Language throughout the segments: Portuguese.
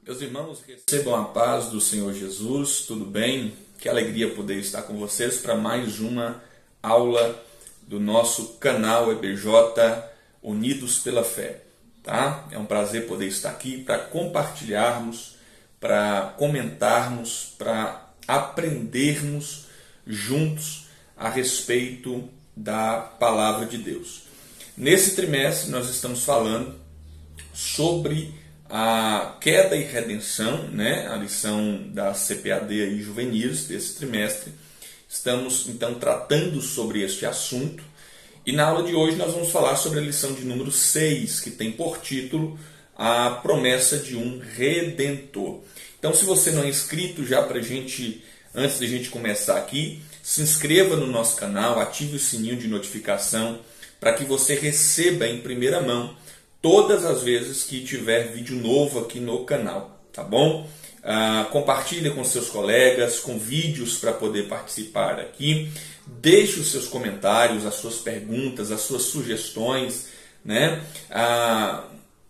Meus irmãos, recebam a paz do Senhor Jesus, tudo bem? Que alegria poder estar com vocês para mais uma aula do nosso canal EBJ Unidos pela Fé, tá? É um prazer poder estar aqui para compartilharmos, para comentarmos, para aprendermos juntos a respeito da Palavra de Deus. Nesse trimestre nós estamos falando sobre a queda e redenção, né? A lição da CPAD aí, juvenis desse trimestre. Estamos então tratando sobre este assunto e na aula de hoje nós vamos falar sobre a lição de número 6, que tem por título a promessa de um Redentor. Então, se você não é inscrito já antes de a gente começar aqui, se inscreva no nosso canal, ative o sininho de notificação para que você receba em primeira mão todas as vezes que tiver vídeo novo aqui no canal, tá bom? Compartilhe com seus colegas, com vídeos para poder participar aqui. Deixe os seus comentários, as suas perguntas, as suas sugestões, né?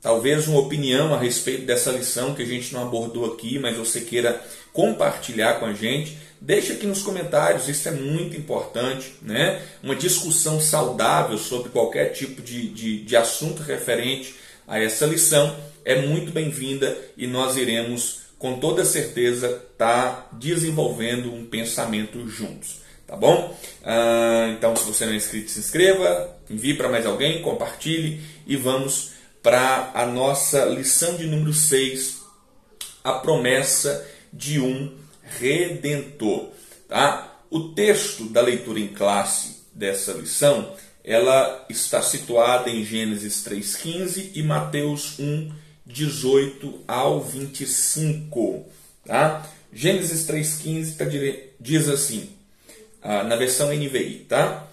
Talvez uma opinião a respeito dessa lição que a gente não abordou aqui, mas você queira compartilhar com a gente. Deixe aqui nos comentários, isso é muito importante, né? Uma discussão saudável sobre qualquer tipo de assunto referente a essa lição é muito bem-vinda e nós iremos, com toda certeza, estar desenvolvendo um pensamento juntos, tá bom? Então, se você não é inscrito, se inscreva, envie para mais alguém, compartilhe e vamos para a nossa lição de número 6, a promessa de um Redentor. Tá? O texto da leitura em classe dessa lição, ela está situada em Gênesis 3,15 e Mateus 1:18 ao 25. Tá? Gênesis 3,15 diz assim, na versão NVI, tá?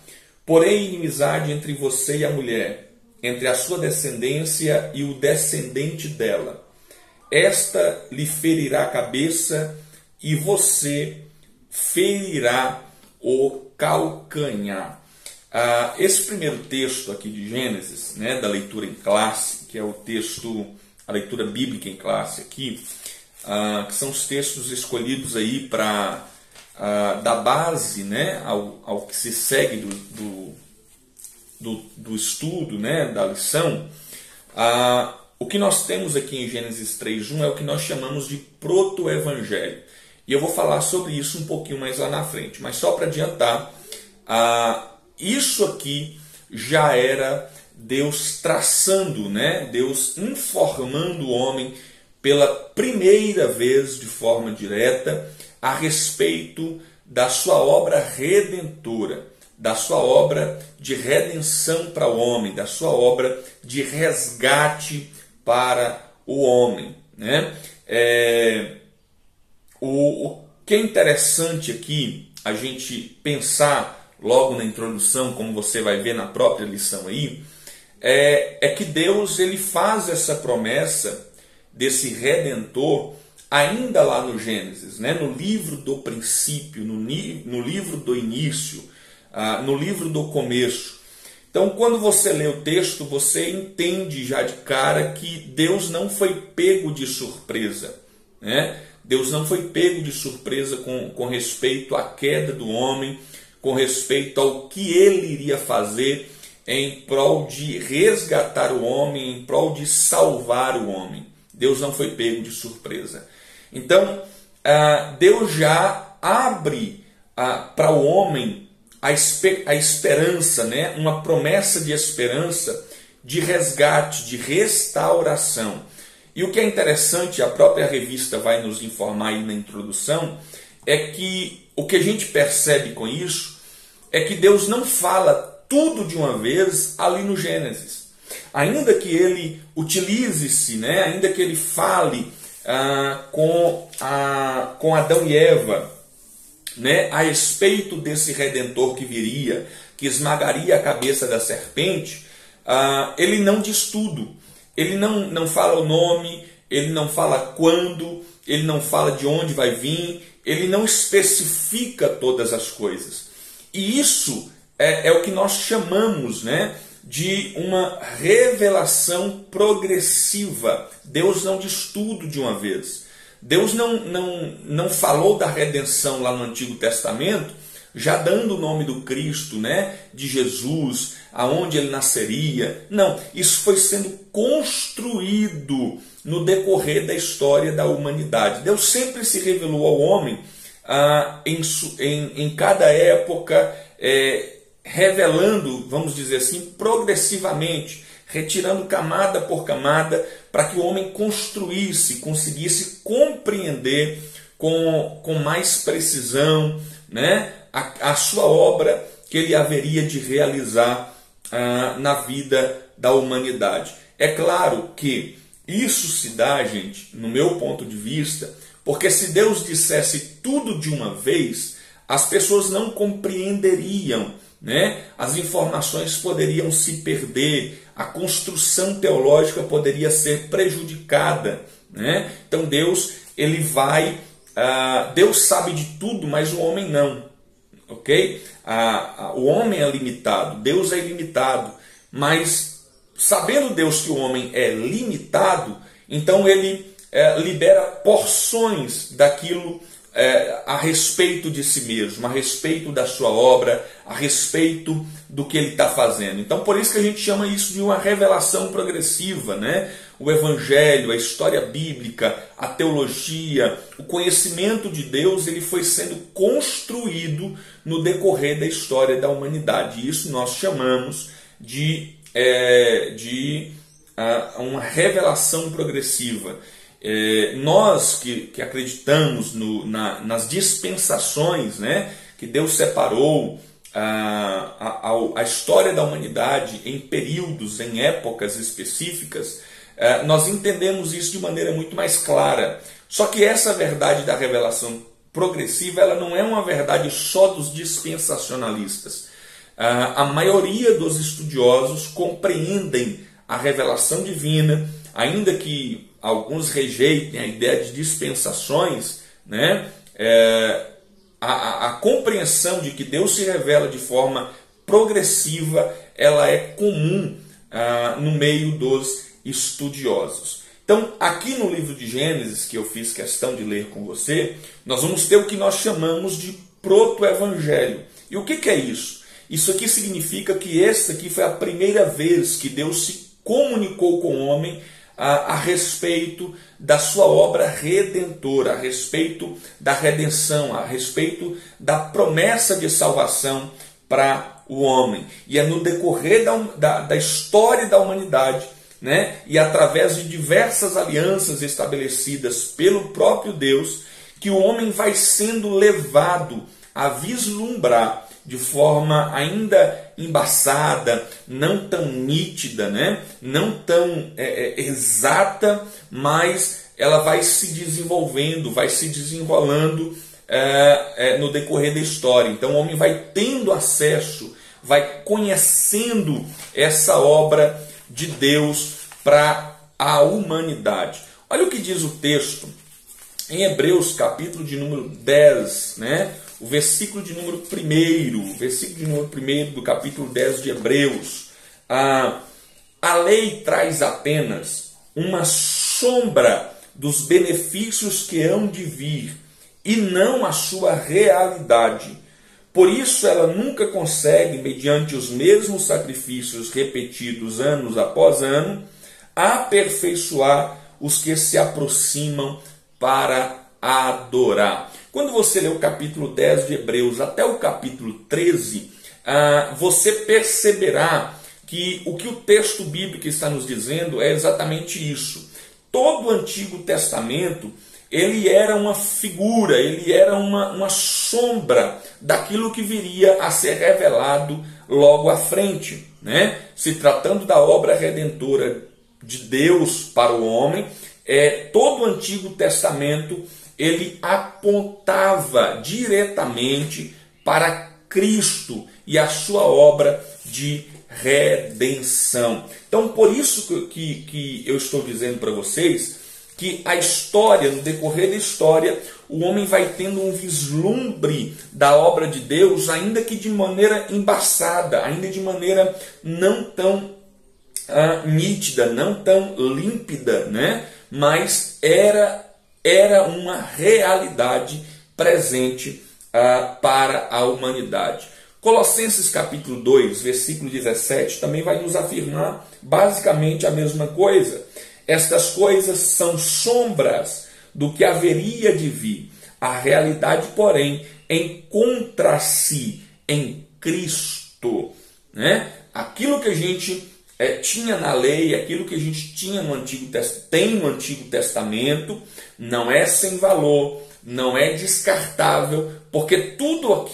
Porém, inimizade entre você e a mulher, entre a sua descendência e o descendente dela. Esta lhe ferirá a cabeça e você ferirá o calcanhar. Esse primeiro texto aqui de Gênesis, né, da leitura em classe, que é o texto, a leitura bíblica em classe aqui, que são os textos escolhidos aí para dar base, né, ao que se segue do estudo, né, da lição. O que nós temos aqui em Gênesis 3:1 é o que nós chamamos de proto-evangelho. E eu vou falar sobre isso um pouquinho mais lá na frente. Mas só para adiantar, isso aqui já era Deus traçando, né? Deus informando o homem pela primeira vez de forma direta a respeito da sua obra redentora, da sua obra de redenção para o homem, da sua obra de resgate para o homem, né? O que é interessante aqui a gente pensar logo na introdução, como você vai ver na própria lição aí, é que Deus ele faz essa promessa desse Redentor ainda lá no Gênesis, né? No livro do princípio, no livro do início, no livro do começo. Então, quando você lê o texto, você entende já de cara que Deus não foi pego de surpresa, né? Deus não foi pego de surpresa com respeito à queda do homem, com respeito ao que ele iria fazer em prol de resgatar o homem, em prol de salvar o homem. Deus não foi pego de surpresa. Então, Deus já abre para o homem a esperança, né? Uma promessa de esperança, de resgate, de restauração. E o que é interessante, a própria revista vai nos informar aí na introdução, é que o que a gente percebe com isso é que Deus não fala tudo de uma vez ali no Gênesis. Ainda que ele utilize-se, né? Ainda que ele fale com Adão e Eva, né, a respeito desse Redentor que viria, que esmagaria a cabeça da serpente, ele não diz tudo. Ele não fala o nome, ele não fala quando, ele não fala de onde vai vir, ele não especifica todas as coisas. E isso é o que nós chamamos, né, de uma revelação progressiva. Deus não diz tudo de uma vez. Deus não falou da redenção lá no Antigo Testamento, já dando o nome do Cristo, né, de Jesus, aonde ele nasceria. Não, isso foi sendo construído no decorrer da história da humanidade. Deus sempre se revelou ao homem em cada época, revelando, vamos dizer assim, progressivamente, retirando camada por camada, para que o homem conseguisse compreender com mais precisão, né, a sua obra que ele haveria de realizar na vida da humanidade. É claro que isso se dá, gente, no meu ponto de vista, porque se Deus dissesse tudo de uma vez, as pessoas não compreenderiam, né? As informações poderiam se perder, a construção teológica poderia ser prejudicada, né? Então Deus, Deus sabe de tudo, mas o homem não, ok? O homem é limitado, Deus é ilimitado, mas sabendo Deus que o homem é limitado, então ele libera porções daquilo a respeito de si mesmo, a respeito da sua obra, a respeito do que ele está fazendo. Então, por isso que a gente chama isso de uma revelação progressiva, né? O Evangelho, a história bíblica, a teologia, o conhecimento de Deus, ele foi sendo construído no decorrer da história da humanidade. Isso nós chamamos de uma revelação progressiva. Nós que acreditamos nas dispensações, né, que Deus separou a história da humanidade em períodos, em épocas específicas, nós entendemos isso de maneira muito mais clara. Só que essa verdade da revelação progressiva, ela não é uma verdade só dos dispensacionalistas. A maioria dos estudiosos compreendem a revelação divina, ainda que alguns rejeitem a ideia de dispensações, né? A compreensão de que Deus se revela de forma progressiva, ela é comum no meio dos estudiosos. Então, aqui no livro de Gênesis, que eu fiz questão de ler com você, nós vamos ter o que nós chamamos de proto-evangelho. E o que é isso? Isso aqui significa que essa aqui foi a primeira vez que Deus se comunicou com o homem a respeito da sua obra redentora, a respeito da redenção, a respeito da promessa de salvação para o homem. E é no decorrer da história da humanidade, né, e através de diversas alianças estabelecidas pelo próprio Deus, que o homem vai sendo levado a vislumbrar de forma ainda embaçada, não tão nítida, né? Não tão exata, mas ela vai se desenvolvendo, vai se desenrolando no decorrer da história. Então o homem vai tendo acesso, vai conhecendo essa obra de Deus para a humanidade. Olha o que diz o texto em Hebreus, capítulo de número 10, né? O versículo de número 1 do capítulo 10 de Hebreus. A lei traz apenas uma sombra dos benefícios que hão de vir, e não a sua realidade. Por isso ela nunca consegue, mediante os mesmos sacrifícios repetidos anos após ano, aperfeiçoar os que se aproximam para adorar. Quando você lê o capítulo 10 de Hebreus até o capítulo 13, você perceberá que o texto bíblico está nos dizendo é exatamente isso. Todo o Antigo Testamento, ele era uma figura, ele era uma sombra daquilo que viria a ser revelado logo à frente, né? Se tratando da obra redentora de Deus para o homem, todo o Antigo Testamento ele apontava diretamente para Cristo e a sua obra de redenção. Então, por isso que eu estou dizendo para vocês que a história, no decorrer da história, o homem vai tendo um vislumbre da obra de Deus, ainda que de maneira embaçada, ainda de maneira não tão nítida, não tão límpida, né? Mas era uma realidade presente para a humanidade. Colossenses capítulo 2, versículo 17, também vai nos afirmar basicamente a mesma coisa. Estas coisas são sombras do que haveria de vir. A realidade, porém, encontra-se em Cristo. Né? Aquilo que a gente tinha na lei, aquilo que a gente tinha tem no Antigo Testamento, não é sem valor, não é descartável, porque tudo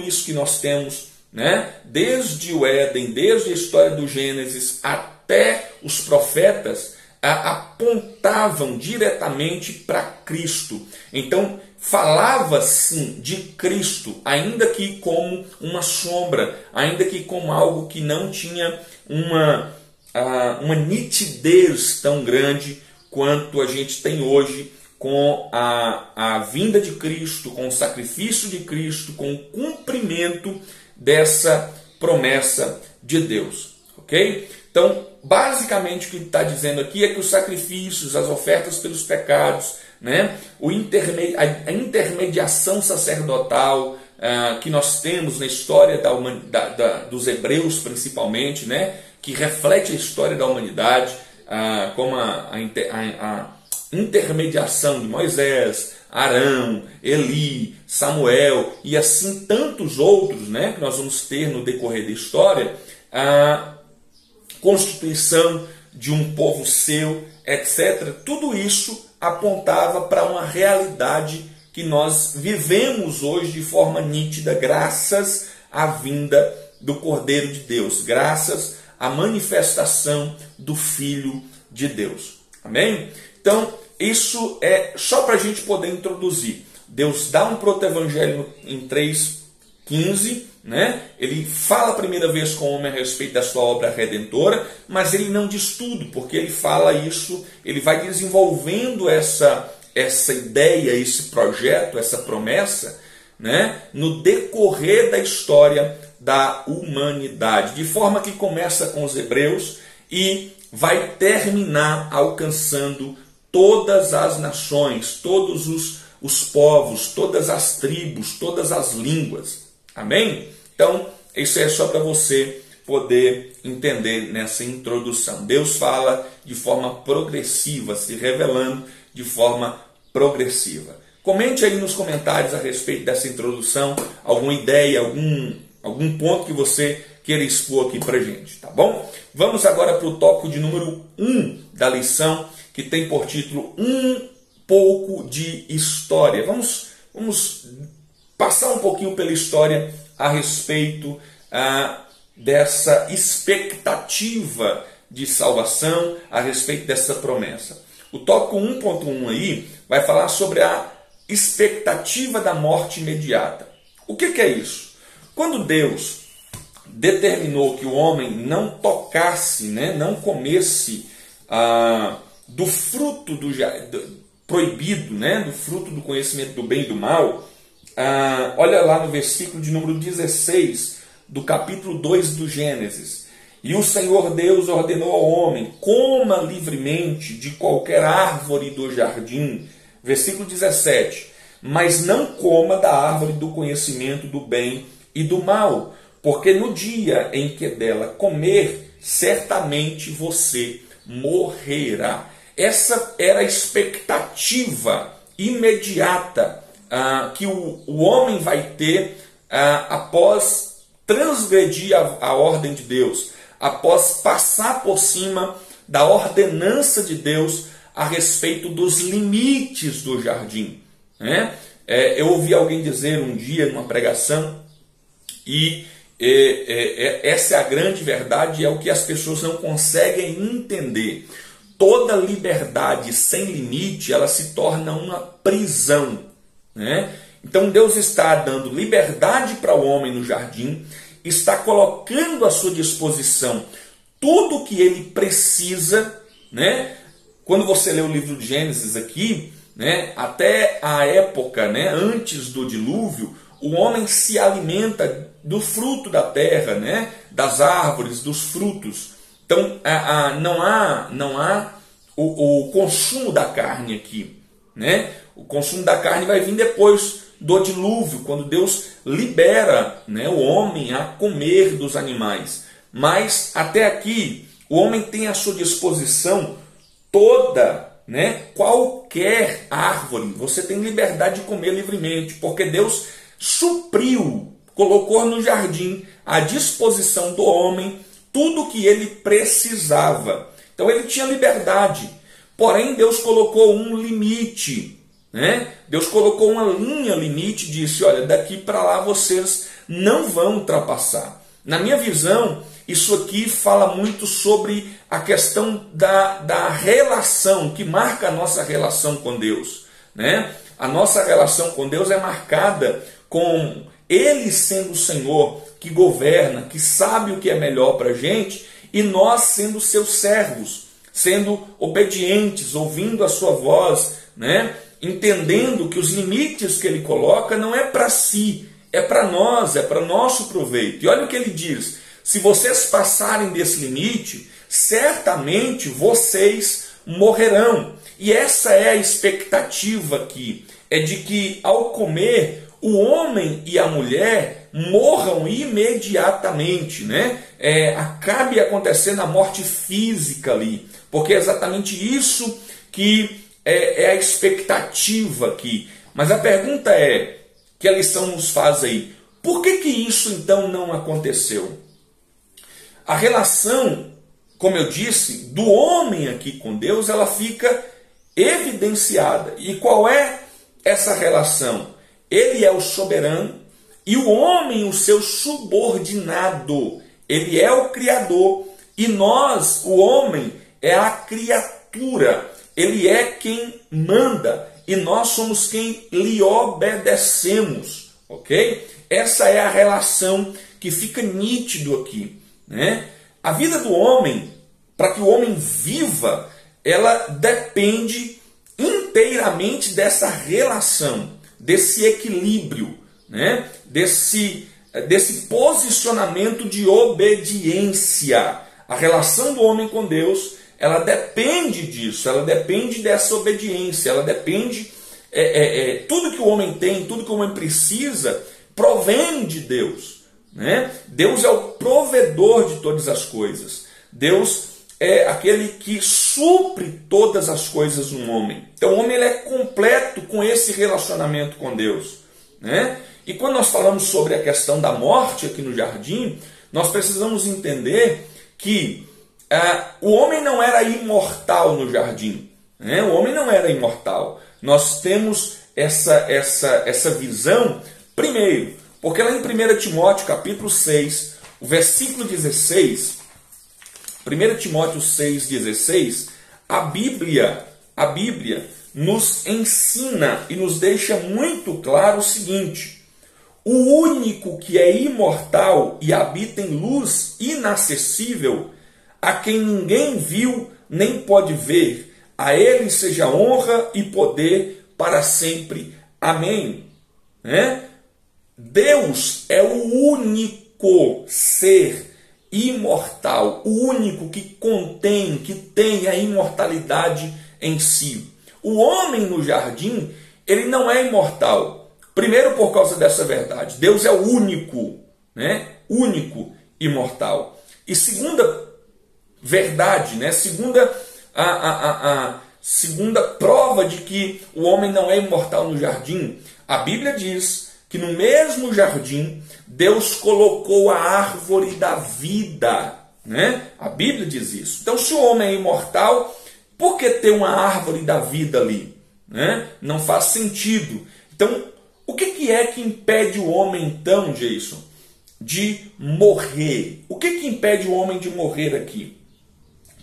isso que nós temos, né, desde o Éden, desde a história do Gênesis até os profetas, apontavam diretamente para Cristo. Então, falava sim de Cristo, ainda que como uma sombra, ainda que como algo que não tinha uma nitidez tão grande quanto a gente tem hoje, com a vinda de Cristo, com o sacrifício de Cristo, com o cumprimento dessa promessa de Deus. Ok? Então, basicamente o que ele está dizendo aqui é que os sacrifícios, as ofertas pelos pecados, né, a intermediação sacerdotal que nós temos na história dos hebreus principalmente, né, que reflete a história da humanidade, como a intermediação de Moisés, Arão, Eli, Samuel e assim tantos outros, né, que nós vamos ter no decorrer da história, a constituição de um povo seu, etc. Tudo isso apontava para uma realidade que nós vivemos hoje de forma nítida, graças à vinda do Cordeiro de Deus, graças à manifestação do Filho de Deus. Amém? Então, isso é só para a gente poder introduzir. Deus dá um proto-evangelho em 3,15, né? Ele fala a primeira vez com o homem a respeito da sua obra redentora, mas ele não diz tudo, porque ele fala isso, ele vai desenvolvendo essa ideia, esse projeto, essa promessa, né? No decorrer da história da humanidade, de forma que começa com os hebreus e vai terminar alcançando todas as nações, todos os povos, todas as tribos, todas as línguas. Amém? Então, isso é só para você poder entender nessa introdução. Deus fala de forma progressiva, se revelando de forma progressiva. Comente aí nos comentários a respeito dessa introdução, alguma ideia, algum ponto que você queira expor aqui para a gente, tá bom? Vamos agora para o tópico de número 1 da lição, que tem por título Um pouco de História. Vamos passar um pouquinho pela história a respeito dessa expectativa de salvação, a respeito dessa promessa. O tópico 1.1 aí vai falar sobre a expectativa da morte imediata. O que é isso? Quando Deus determinou que o homem não tocasse, né, não comesse do fruto proibido, né, do fruto do conhecimento do bem e do mal, olha lá no versículo de número 16 do capítulo 2 do Gênesis. E o Senhor Deus ordenou ao homem: coma livremente de qualquer árvore do jardim. Versículo 17. Mas não coma da árvore do conhecimento do bem e do mal, porque no dia em que dela comer, certamente você morrerá. Essa era a expectativa imediata que o homem vai ter após transgredir a ordem de Deus, após passar por cima da ordenança de Deus a respeito dos limites do jardim. Né? Eu ouvi alguém dizer um dia numa pregação, e essa é a grande verdade, é o que as pessoas não conseguem entender. Toda liberdade sem limite, ela se torna uma prisão. Né? Então Deus está dando liberdade para o homem no jardim, está colocando à sua disposição tudo o que ele precisa. Né? Quando você lê o livro de Gênesis aqui, né, até a época, né, antes do dilúvio, o homem se alimenta do fruto da terra, né, das árvores, dos frutos. Então não há o consumo da carne aqui, né? O consumo da carne vai vir depois do dilúvio, quando Deus libera, né, o homem a comer dos animais. Mas até aqui o homem tem à sua disposição toda, né, qualquer árvore. Você tem liberdade de comer livremente, porque Deus supriu, colocou no jardim à disposição do homem tudo que ele precisava. Então ele tinha liberdade. Porém, Deus colocou um limite, né? Deus colocou uma linha limite e disse: olha, daqui para lá vocês não vão ultrapassar. Na minha visão, isso aqui fala muito sobre a questão da relação, que marca a nossa relação com Deus, né? A nossa relação com Deus é marcada com Ele sendo o Senhor que governa, que sabe o que é melhor para a gente, e nós sendo seus servos, sendo obedientes, ouvindo a sua voz, né? Entendendo que os limites que Ele coloca não é para si, é para nós, é para nosso proveito. E olha o que Ele diz: se vocês passarem desse limite, certamente vocês morrerão. E essa é a expectativa aqui, é de que ao comer, o homem e a mulher morram imediatamente, né? Acabe acontecendo a morte física ali, porque é exatamente isso que é a expectativa aqui. Mas a pergunta é, que a lição nos faz aí: por que isso então não aconteceu? A relação, como eu disse, do homem aqui com Deus, ela fica evidenciada. E qual é essa relação? Ele é o soberano e o homem o seu subordinado. Ele é o Criador e nós, o homem, é a criatura. Ele é quem manda e nós somos quem lhe obedecemos, ok? Essa é a relação que fica nítido aqui, né? A vida do homem, para que o homem viva, ela depende inteiramente dessa relação, desse equilíbrio, né? Desse posicionamento de obediência. A relação do homem com Deus, ela depende disso, ela depende dessa obediência, ela depende, tudo que o homem tem, tudo que o homem precisa, provém de Deus, né? Deus é o provedor de todas as coisas. Deus é aquele que supre todas as coisas no homem. Então o homem ele é completo com esse relacionamento com Deus, né? E quando nós falamos sobre a questão da morte aqui no jardim, nós precisamos entender que o homem não era imortal no jardim, né? O homem não era imortal. Nós temos essa visão, primeiro, porque lá em 1 Timóteo capítulo 6, o versículo 16, 1 Timóteo 6,16, a Bíblia nos ensina e nos deixa muito claro o seguinte: o único que é imortal e habita em luz inacessível, a quem ninguém viu nem pode ver, a ele seja honra e poder para sempre. Amém. Né? Deus é o único ser imortal, o único que tem a imortalidade em si. O homem no jardim, ele não é imortal. Primeiro, por causa dessa verdade, Deus é o único, né? Único imortal. E segunda verdade, né? Segunda prova de que o homem não é imortal no jardim, a Bíblia diz que no mesmo jardim Deus colocou a árvore da vida, né? A Bíblia diz isso. Então, se o homem é imortal, por que ter uma árvore da vida ali, né? Não faz sentido. Então, o que é que impede o homem, então, Jason, de morrer? O que impede o homem de morrer aqui?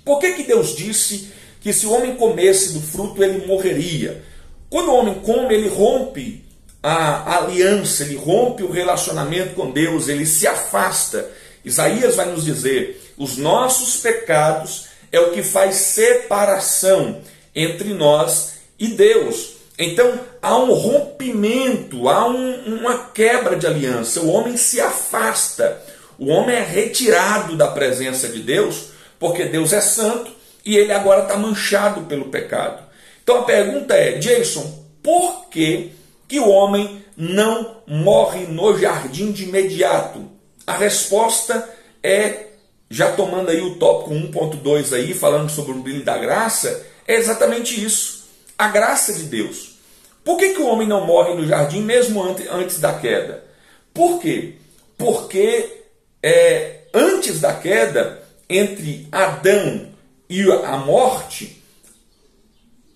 Por que Deus disse que se o homem comesse do fruto, ele morreria? Quando o homem come, ele rompe a aliança, ele rompe o relacionamento com Deus, ele se afasta. Isaías vai nos dizer: os nossos pecados é o que faz separação entre nós e Deus. Então há um rompimento, há uma quebra de aliança. O homem se afasta, o homem é retirado da presença de Deus, porque Deus é santo e ele agora está manchado pelo pecado. Então a pergunta é, Jason, por que o homem não morre no jardim de imediato? A resposta é, já tomando aí o tópico 1.2 aí, falando sobre o brilho da graça, é exatamente isso. A graça de Deus. Por que o homem não morre no jardim mesmo antes da queda? Por quê? Porque antes da queda, entre Adão e a morte,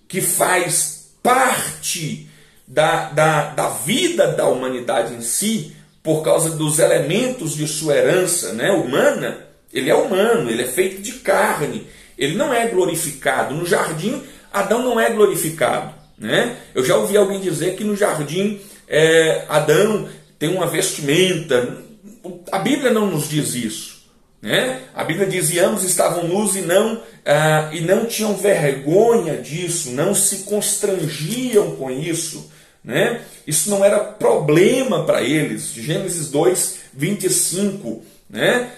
que faz parte da vida da humanidade em si, por causa dos elementos de sua herança, né, humana, ele é humano, ele é feito de carne, ele não é glorificado. No jardim, Adão não é glorificado. Né? Eu já ouvi alguém dizer que no jardim Adão tem uma vestimenta. A Bíblia não nos diz isso. Né? A Bíblia diz que ambos estavam nus e não tinham vergonha disso, não se constrangiam com isso. Né? Isso não era problema para eles. Gênesis 2, 25. Né?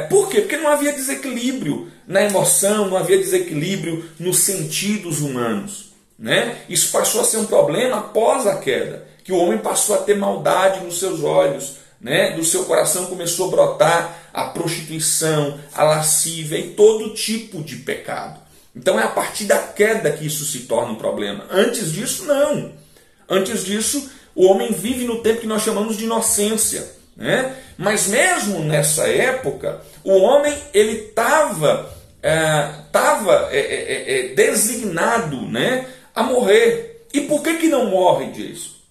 Por quê? Porque não havia desequilíbrio na emoção, não havia desequilíbrio nos sentidos humanos. Né? Isso passou a ser um problema após a queda, que o homem passou a ter maldade nos seus olhos, né? Do seu coração começou a brotar a prostituição, a lascívia e todo tipo de pecado. Então é a partir da queda que isso se torna um problema. Antes disso, não. Antes disso, o homem vive no tempo que nós chamamos de inocência. Né? Mas mesmo nessa época, o homem ele estava designado, né, a morrer. E por que não morre disso?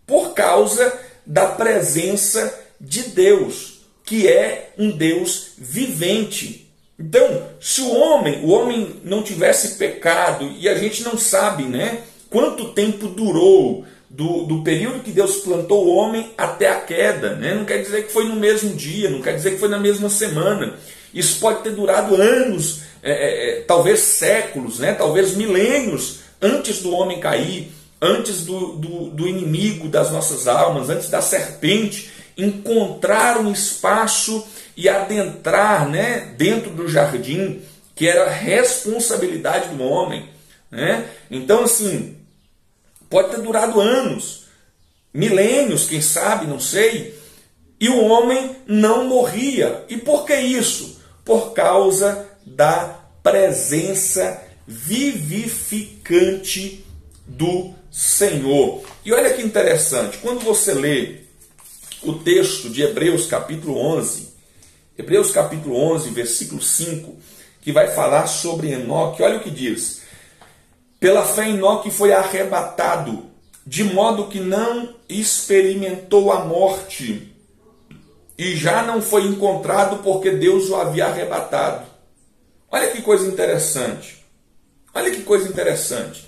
Por causa da presença de Deus, que é um Deus vivente. Então, se o homem não tivesse pecado, e a gente não sabe, né, quanto tempo durou do período que Deus plantou o homem até a queda, né? Não quer dizer que foi no mesmo dia, não quer dizer que foi na mesma semana. Isso pode ter durado anos, talvez séculos, né? Talvez milênios antes do homem cair, antes do inimigo das nossas almas, antes da serpente encontrar um espaço e adentrar, né, dentro do jardim, que era responsabilidade do homem. Né? Então, assim, pode ter durado anos, milênios, quem sabe, não sei, e o homem não morria. E por que isso? Por causa da presença vivificante do Senhor. E olha que interessante, quando você lê o texto de Hebreus capítulo 11, versículo 5, que vai falar sobre Enoque, olha o que diz: pela fé Enoque foi arrebatado, de modo que não experimentou a morte, e já não foi encontrado porque Deus o havia arrebatado. Olha que coisa interessante. Olha que coisa interessante.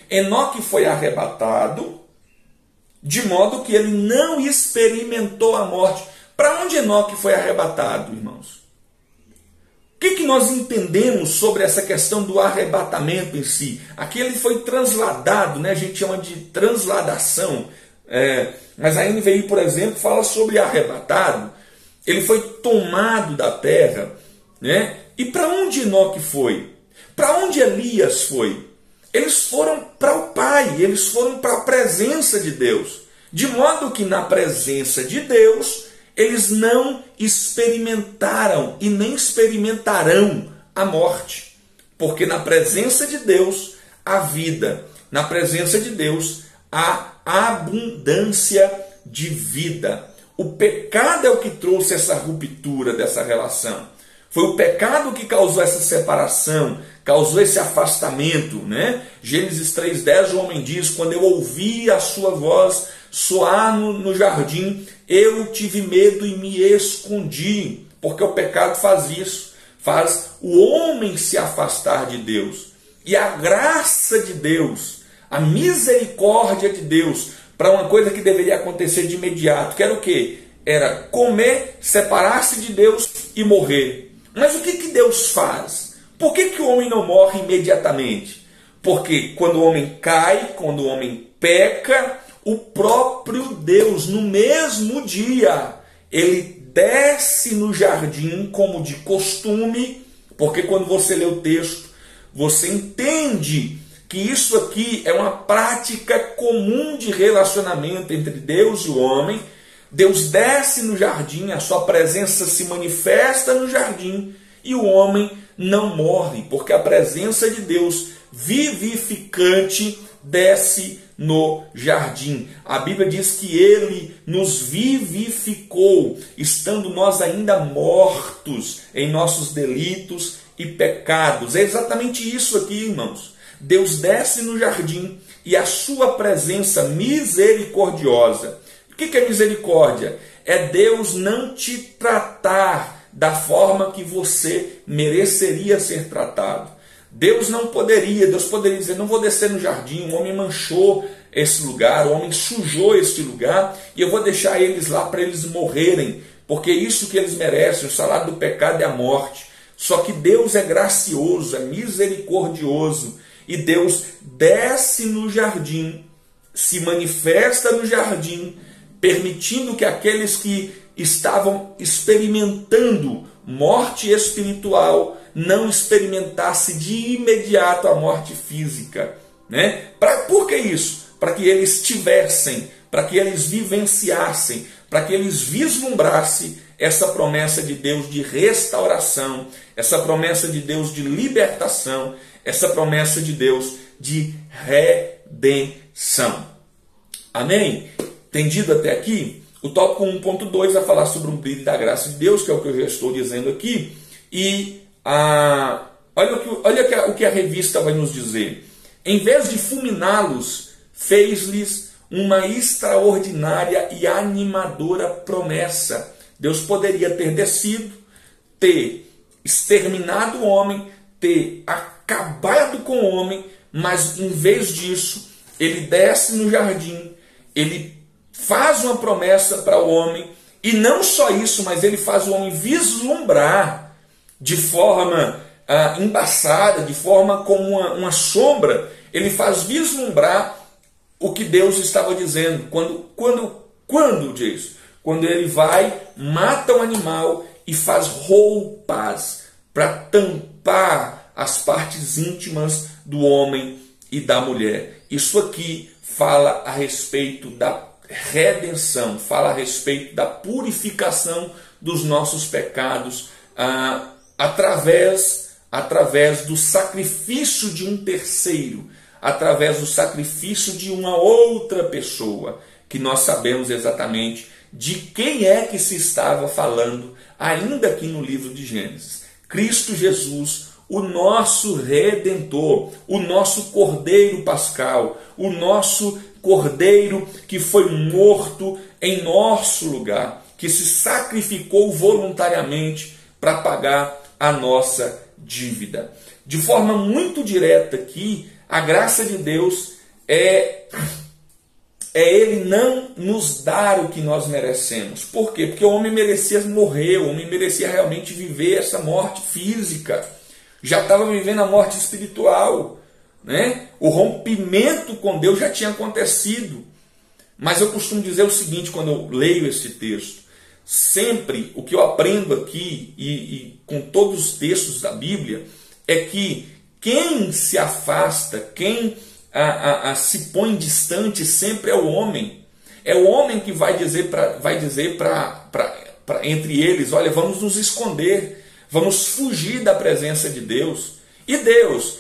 Enoque foi arrebatado, de modo que ele não experimentou a morte. Para onde Enoque foi arrebatado, irmãos? O que nós entendemos sobre essa questão do arrebatamento em si? Aqui ele foi transladado, né? A gente chama de transladação. Mas a NVI, por exemplo, fala sobre arrebatado. Ele foi tomado da terra. Né? E para onde Enoque foi? Para onde Elias foi? Eles foram para o Pai, eles foram para a presença de Deus. De modo que na presença de Deus, eles não experimentaram e nem experimentarão a morte. Porque na presença de Deus, há vida. Na presença de Deus, há abundância de vida. O pecado é o que trouxe essa ruptura dessa relação. Foi o pecado que causou essa separação, causou esse afastamento. Né? Gênesis 3,10, o homem diz: quando eu ouvi a sua voz soar no jardim, eu tive medo e me escondi. Porque o pecado faz isso, faz o homem se afastar de Deus. E a graça de Deus, a misericórdia de Deus, para uma coisa que deveria acontecer de imediato, que era o quê? Era comer, separar-se de Deus e morrer. Mas o que Deus faz? Por que o homem não morre imediatamente? Porque quando o homem cai, quando o homem peca, o próprio Deus, no mesmo dia, ele desce no jardim como de costume, porque quando você lê o texto, você entende que isso aqui é uma prática comum de relacionamento entre Deus e o homem. Deus desce no jardim, a sua presença se manifesta no jardim e o homem não morre, porque a presença de Deus vivificante desce no jardim. A Bíblia diz que ele nos vivificou, estando nós ainda mortos em nossos delitos e pecados. É exatamente isso aqui, irmãos. Deus desce no jardim e a sua presença misericordiosa. O que é misericórdia? É Deus não te tratar da forma que você mereceria ser tratado. Deus poderia dizer, não vou descer no jardim, o homem manchou esse lugar, o homem sujou este lugar, e eu vou deixar eles lá para eles morrerem, porque isso que eles merecem, o salário do pecado é a morte. Só que Deus é gracioso, é misericordioso, e Deus desce no jardim, se manifesta no jardim, permitindo que aqueles que estavam experimentando morte espiritual não experimentasse de imediato a morte física, né? Por que isso? Para que eles tivessem, para que eles vivenciassem, para que eles vislumbrassem essa promessa de Deus de restauração, essa promessa de Deus de libertação, essa promessa de Deus de redenção. Amém? Entendido até aqui? O tópico 1.2 vai falar sobre o brilho da graça de Deus, que é o que eu já estou dizendo aqui. E olha o que a revista vai nos dizer. Em vez de fulminá-los, fez-lhes uma extraordinária e animadora promessa. Deus poderia ter descido, ter exterminado o homem, ter acabado com o homem, mas em vez disso, ele desce no jardim, ele faz uma promessa para o homem, e não só isso, mas ele faz o homem vislumbrar de forma embaçada, de forma como uma sombra, ele faz vislumbrar o que Deus estava dizendo. Quando diz? Quando ele vai, mata o animal e faz roupas para tampar as partes íntimas do homem e da mulher. Isso aqui fala a respeito da redenção, fala a respeito da purificação dos nossos pecados através do sacrifício de um terceiro, através do sacrifício de uma outra pessoa, que nós sabemos exatamente de quem é que se estava falando, ainda aqui no livro de Gênesis. Cristo Jesus, o nosso Redentor, o nosso Cordeiro Pascal, o nosso Cordeiro que foi morto em nosso lugar, que se sacrificou voluntariamente para pagar a nossa dívida. De forma muito direta aqui, a graça de Deus é Ele não nos dar o que nós merecemos. Por quê? Porque o homem merecia morrer, o homem merecia realmente viver essa morte física. Já estava vivendo a morte espiritual, né? O rompimento com Deus já tinha acontecido. Mas eu costumo dizer o seguinte quando eu leio esse texto. Sempre o que eu aprendo aqui, e com todos os textos da Bíblia, é que quem se afasta, quem se põe distante sempre é o homem. É o homem que vai dizer entre eles, olha, vamos nos esconder, vamos fugir da presença de Deus. E Deus,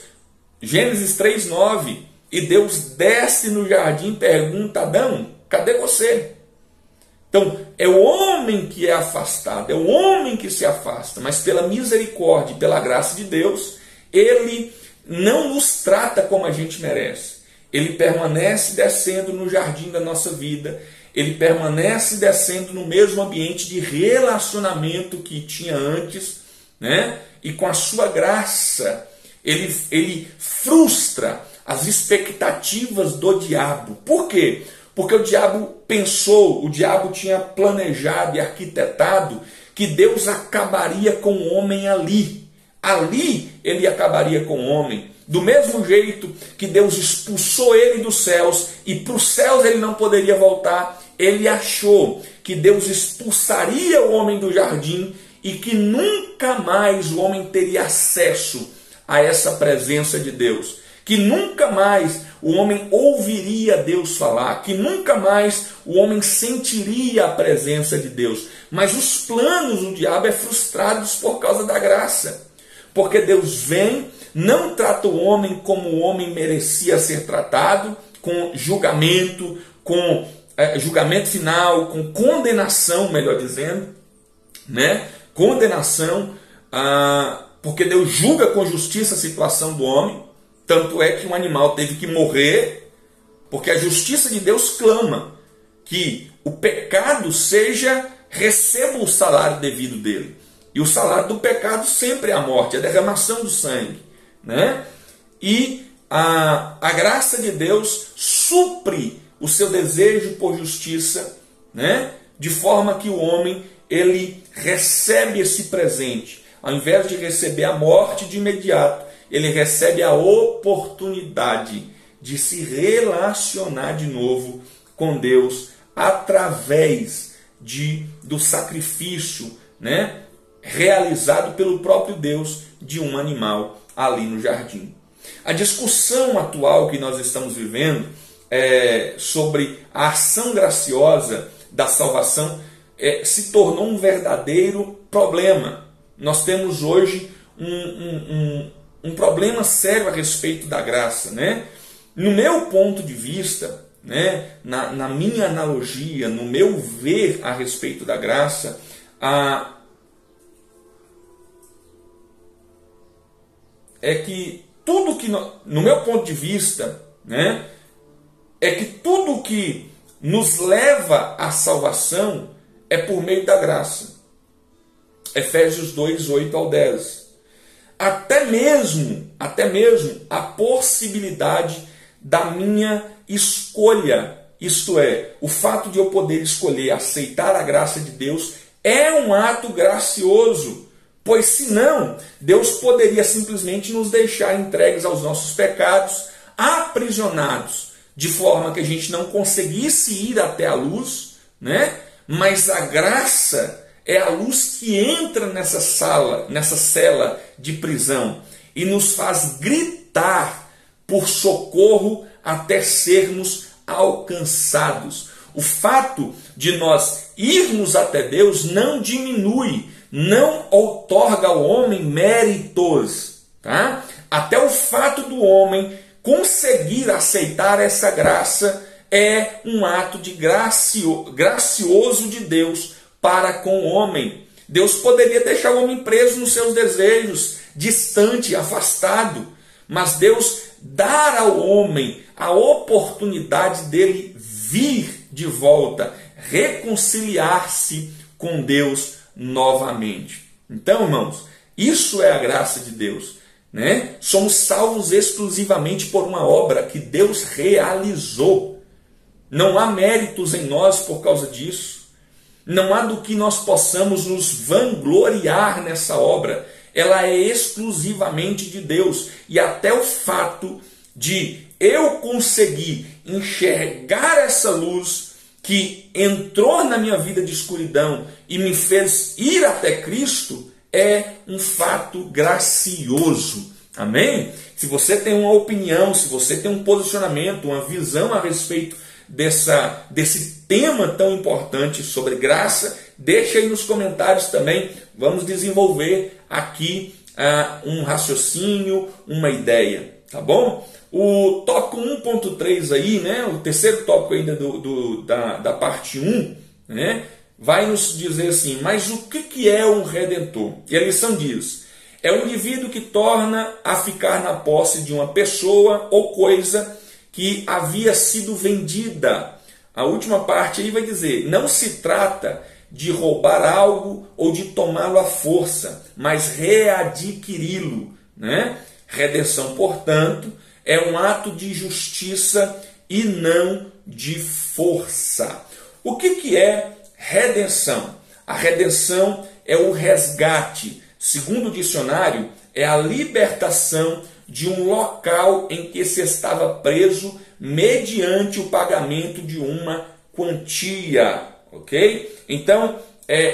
Gênesis 3:9, e Deus desce no jardim e pergunta: Adão, cadê você? Então, é o homem que é afastado, é o homem que se afasta, mas pela misericórdia e pela graça de Deus, Ele não nos trata como a gente merece. Ele permanece descendo no jardim da nossa vida, ele permanece descendo no mesmo ambiente de relacionamento que tinha antes, né? E com a sua graça, ele frustra as expectativas do diabo. Por quê? Porque o diabo pensou, o diabo tinha planejado e arquitetado que Deus acabaria com o homem ali, Ali ele acabaria com o homem. Do mesmo jeito que Deus expulsou ele dos céus e para os céus ele não poderia voltar, ele achou que Deus expulsaria o homem do jardim e que nunca mais o homem teria acesso a essa presença de Deus, que nunca mais o homem ouviria Deus falar, que nunca mais o homem sentiria a presença de Deus. Mas os planos do diabo é frustrados por causa da graça, porque Deus vem, não trata o homem como o homem merecia ser tratado, com julgamento, com julgamento final, com condenação, melhor dizendo, né? Condenação, porque Deus julga com justiça a situação do homem. Tanto é que um animal teve que morrer, porque a justiça de Deus clama que o pecado receba o salário devido dele. E o salário do pecado sempre é a morte, a derramação do sangue, né? E a graça de Deus supre o seu desejo por justiça, né? De forma que o homem ele recebe esse presente. Ao invés de receber a morte de imediato, ele recebe a oportunidade de se relacionar de novo com Deus através do sacrifício, né, realizado pelo próprio Deus de um animal ali no jardim. A discussão atual que nós estamos vivendo sobre a ação graciosa da salvação se tornou um verdadeiro problema. Nós temos hoje um problema sério a respeito da graça, né? No meu ponto de vista, né, na minha analogia, no meu ver a respeito da graça, é que tudo que, no meu ponto de vista, né, é que tudo que nos leva à salvação é por meio da graça. Efésios 2, 8 ao 10. Até mesmo a possibilidade da minha escolha, isto é, o fato de eu poder escolher aceitar a graça de Deus é um ato gracioso, pois senão Deus poderia simplesmente nos deixar entregues aos nossos pecados, aprisionados, de forma que a gente não conseguisse ir até a luz, né? Mas a graça é a luz que entra nessa cela de prisão e nos faz gritar por socorro até sermos alcançados. O fato de nós irmos até Deus não diminui, não outorga ao homem méritos, tá? Até o fato do homem conseguir aceitar essa graça é um ato de gracioso de Deus para com o homem. Deus poderia deixar o homem preso nos seus desejos, distante, afastado, mas Deus dá ao homem a oportunidade dele vir de volta, reconciliar-se com Deus novamente. Então, irmãos, isso é a graça de Deus, né? Somos salvos exclusivamente por uma obra que Deus realizou. Não há méritos em nós por causa disso. Não há do que nós possamos nos vangloriar nessa obra. Ela é exclusivamente de Deus. E até o fato de eu conseguir enxergar essa luz que entrou na minha vida de escuridão e me fez ir até Cristo é um fato gracioso. Amém? Se você tem uma opinião, se você tem um posicionamento, uma visão a respeito desse tema tão importante sobre graça, deixa aí nos comentários também. Vamos desenvolver aqui um raciocínio, uma ideia, tá bom? O tópico 1.3 aí, né, o terceiro tópico ainda da parte 1, né, vai nos dizer assim, mas o que é um redentor? E a lição diz, é um indivíduo que torna a ficar na posse de uma pessoa ou coisa que havia sido vendida. A última parte aí vai dizer, não se trata de roubar algo ou de tomá-lo à força, mas readquiri-lo, né? Redenção, portanto, é um ato de justiça e não de força. O que é redenção? A redenção é o resgate. Segundo o dicionário, é a libertação de um local em que se estava preso mediante o pagamento de uma quantia, ok? Então,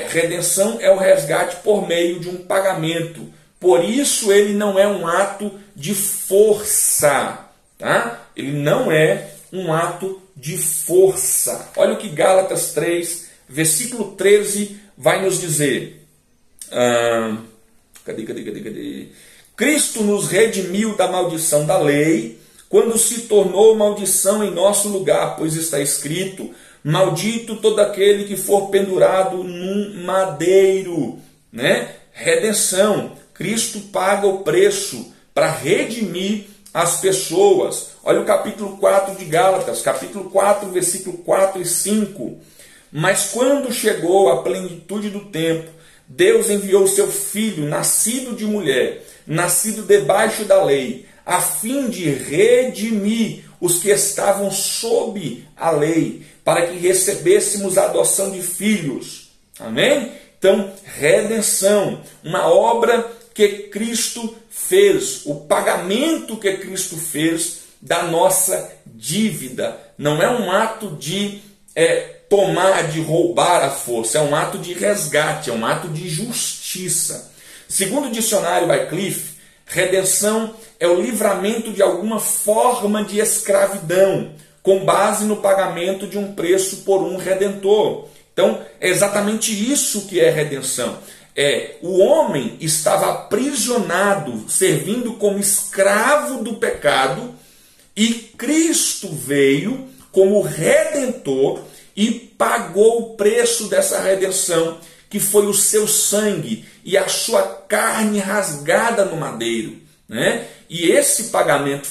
redenção é o resgate por meio de um pagamento. Por isso ele não é um ato de força, tá? Ele não é um ato de força. Olha o que Gálatas 3, versículo 13 vai nos dizer. Cadê? Cristo nos redimiu da maldição da lei, quando se tornou maldição em nosso lugar, pois está escrito: maldito todo aquele que for pendurado num madeiro, né? Redenção. Cristo paga o preço para redimir as pessoas. Olha o capítulo 4 de Gálatas, capítulo 4, versículo 4 e 5. Mas quando chegou a plenitude do tempo, Deus enviou seu Filho, nascido de mulher, nascido debaixo da lei, a fim de redimir os que estavam sob a lei, para que recebêssemos a adoção de filhos. Amém? Então, redenção, uma obra que Cristo fez, o pagamento que Cristo fez da nossa dívida. Não é um ato de tomar, de roubar à força, é um ato de resgate, é um ato de justiça. Segundo o dicionário Wycliffe, redenção é o livramento de alguma forma de escravidão, com base no pagamento de um preço por um redentor. Então, é exatamente isso que é redenção. O homem estava aprisionado, servindo como escravo do pecado, e Cristo veio como redentor e pagou o preço dessa redenção, que foi o seu sangue e a sua carne rasgada no madeiro, né? E esse pagamento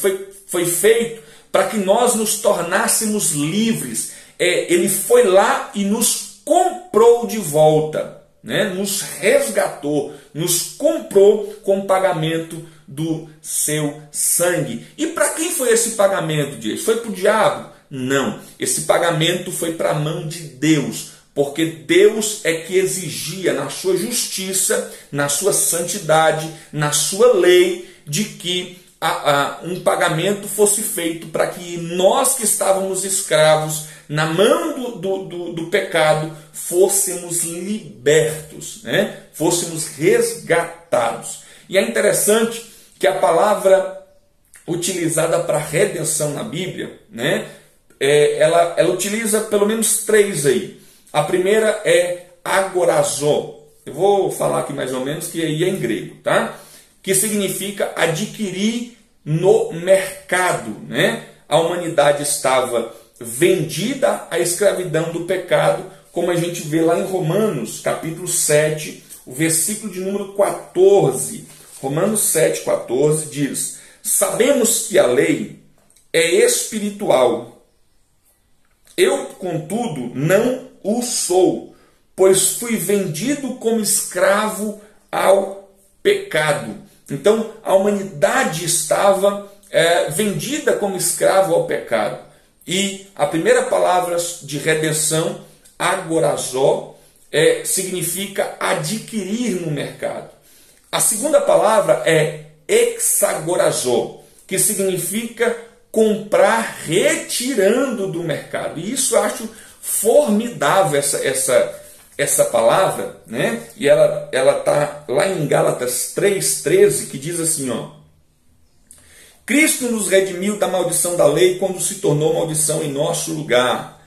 foi feito para que nós nos tornássemos livres. Ele foi lá e nos comprou de volta, né? Nos resgatou, nos comprou com o pagamento do seu sangue. E para quem foi esse pagamento, Dias? Foi para o diabo? Não, esse pagamento foi para a mão de Deus, porque Deus é que exigia na sua justiça, na sua santidade, na sua lei, de que um pagamento fosse feito para que nós que estávamos escravos na mão do pecado fôssemos libertos, né? Fôssemos resgatados. E é interessante que a palavra utilizada para redenção na Bíblia, né? Ela utiliza pelo menos 3 aí. A primeira é agorazó. Eu vou falar aqui mais ou menos, que aí é em grego, tá? Que significa adquirir no mercado, né? A humanidade estava vendida à escravidão do pecado, como a gente vê lá em Romanos, capítulo 7, o versículo de número 14. Romanos 7, 14 diz: sabemos que a lei é espiritual. Eu, contudo, não o sou, pois fui vendido como escravo ao pecado. Então, a humanidade estava vendida como escravo ao pecado. E a primeira palavra de redenção, agorazó, significa adquirir no mercado. A segunda palavra é exagorazó, que significa comprar retirando do mercado. E isso eu acho formidável, essa palavra, né? E ela está lá em Gálatas 3,13, que diz assim, ó: Cristo nos redimiu da maldição da lei quando se tornou maldição em nosso lugar.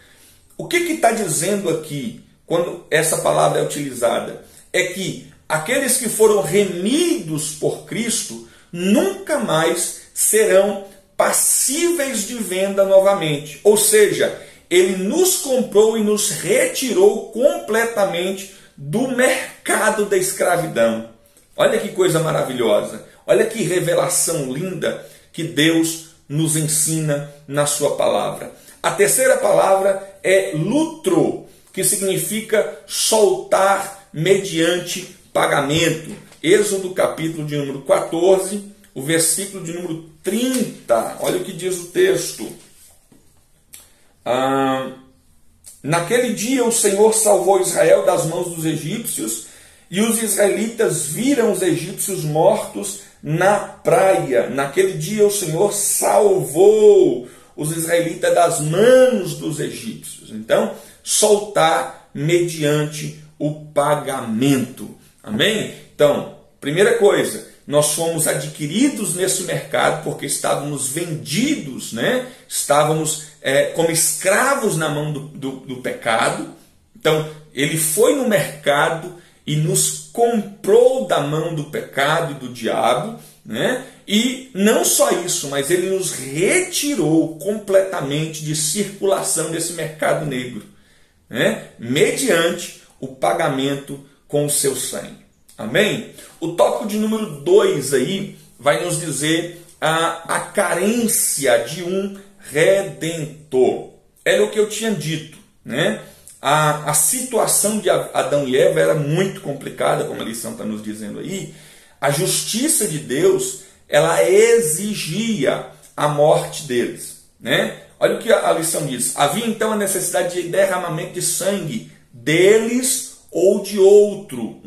O que está dizendo aqui, quando essa palavra é utilizada? É que aqueles que foram remidos por Cristo nunca mais serão passíveis de venda novamente. Ou seja, Ele nos comprou e nos retirou completamente do mercado da escravidão. Olha que coisa maravilhosa. Olha que revelação linda que Deus nos ensina na sua palavra. A terceira palavra é lutro, que significa soltar mediante pagamento. Êxodo capítulo de número 14, o versículo de número 30. Olha o que diz o texto. Naquele dia o Senhor salvou Israel das mãos dos egípcios, e os israelitas viram os egípcios mortos na praia. Naquele dia o Senhor salvou os israelitas das mãos dos egípcios. Então, soltar mediante o pagamento. Amém? Então, primeira coisa, nós fomos adquiridos nesse mercado porque estávamos vendidos, né? Estávamos como escravos na mão do pecado. Então, ele foi no mercado e nos comprou da mão do pecado e do diabo, né? E não só isso, mas ele nos retirou completamente de circulação desse mercado negro, né? Mediante o pagamento com o seu sangue. Amém? O tópico de número 2 aí vai nos dizer a carência de um redentor. Era o que eu tinha dito, né? A situação de Adão e Eva era muito complicada, como a lição está nos dizendo aí. A justiça de Deus, ela exigia a morte deles, né? Olha o que a lição diz. Havia então a necessidade de derramamento de sangue deles ou de outro,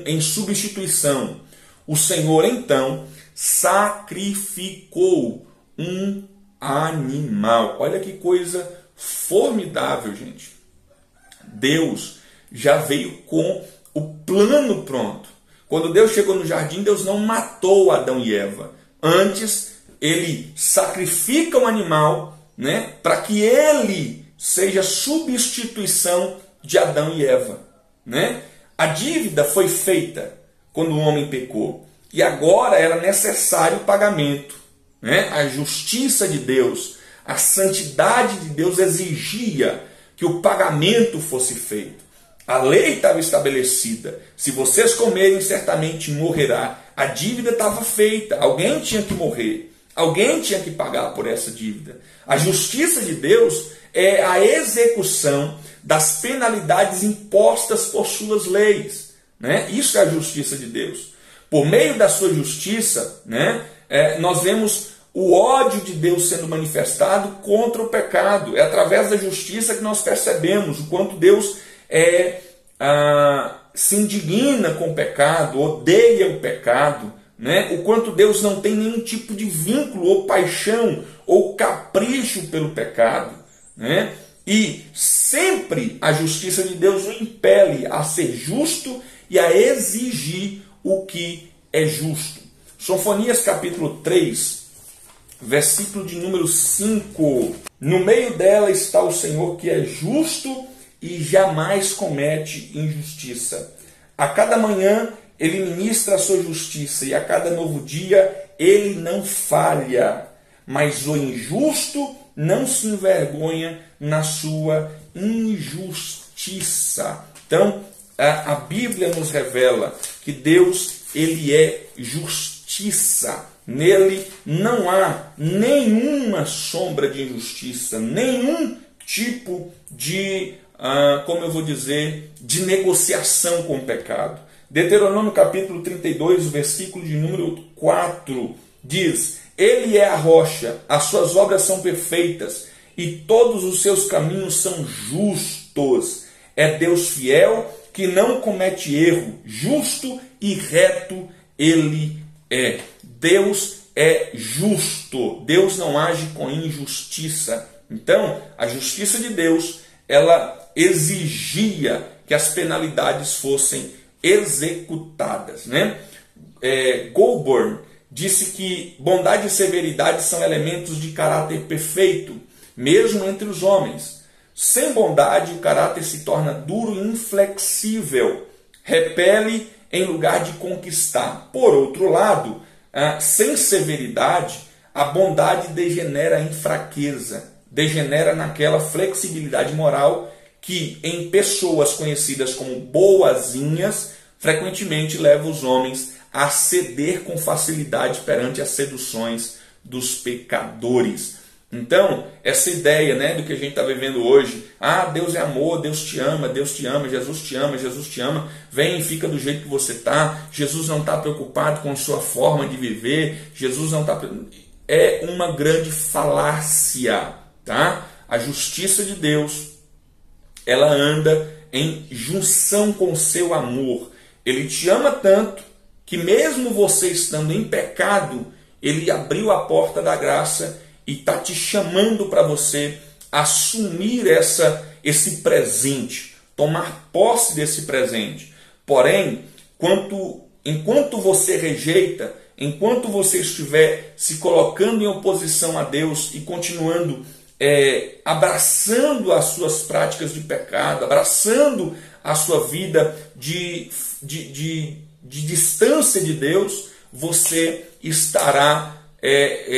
em substituição. O Senhor então sacrificou um animal. Olha que coisa formidável, gente. Deus já veio com o plano pronto. Quando Deus chegou no jardim, Deus não matou Adão e Eva. Antes, ele sacrifica um animal, né, para que ele seja substituição de Adão e Eva, né? A dívida foi feita quando o homem pecou. E agora era necessário o pagamento, né? A justiça de Deus, a santidade de Deus exigia que o pagamento fosse feito. A lei estava estabelecida. Se vocês comerem, certamente morrerá. A dívida estava feita. Alguém tinha que morrer. Alguém tinha que pagar por essa dívida. A justiça de Deus é a execução das penalidades impostas por suas leis, né? Isso é a justiça de Deus. Por meio da sua justiça, né, nós vemos o ódio de Deus sendo manifestado contra o pecado. É através da justiça que nós percebemos o quanto Deus se indigna com o pecado, odeia o pecado, né? O quanto Deus não tem nenhum tipo de vínculo ou paixão ou capricho pelo pecado, né? E sempre a justiça de Deus o impele a ser justo e a exigir o que é justo. Sofonias capítulo 3, versículo de número 5. No meio dela está o Senhor que é justo e jamais comete injustiça. A cada manhã ele ministra a sua justiça e a cada novo dia ele não falha. Mas o injusto não se envergonha na sua injustiça. Então, a Bíblia nos revela que Deus, ele é justiça. Nele não há nenhuma sombra de injustiça, nenhum tipo de, como eu vou dizer, de negociação com o pecado. Deuteronômio capítulo 32, versículo de número 4, diz: Ele é a rocha, as suas obras são perfeitas e todos os seus caminhos são justos. É Deus fiel que não comete erro, justo e reto ele é. Deus é justo, Deus não age com injustiça. Então, a justiça de Deus, ela exigia que as penalidades fossem executadas, né? Goulburn disse que bondade e severidade são elementos de caráter perfeito, mesmo entre os homens. Sem bondade, o caráter se torna duro e inflexível, repele em lugar de conquistar. Por outro lado, sem severidade, a bondade degenera em fraqueza, degenera naquela flexibilidade moral que, em pessoas conhecidas como boazinhas, frequentemente leva os homens a ceder com facilidade perante as seduções dos pecadores. Então, essa ideia, né, do que a gente está vivendo hoje, Deus é amor, Deus te ama, Jesus te ama, Jesus te ama, vem e fica do jeito que você está, Jesus não está preocupado com a sua forma de viver, Jesus não está... É uma grande falácia, tá? A justiça de Deus, ela anda em junção com o seu amor. Ele te ama tanto que mesmo você estando em pecado, Ele abriu a porta da graça e está te chamando para você assumir esse presente, tomar posse desse presente. Porém, enquanto você rejeita, enquanto você estiver se colocando em oposição a Deus e continuando abraçando as suas práticas de pecado, abraçando a sua vida de distância de Deus, você estará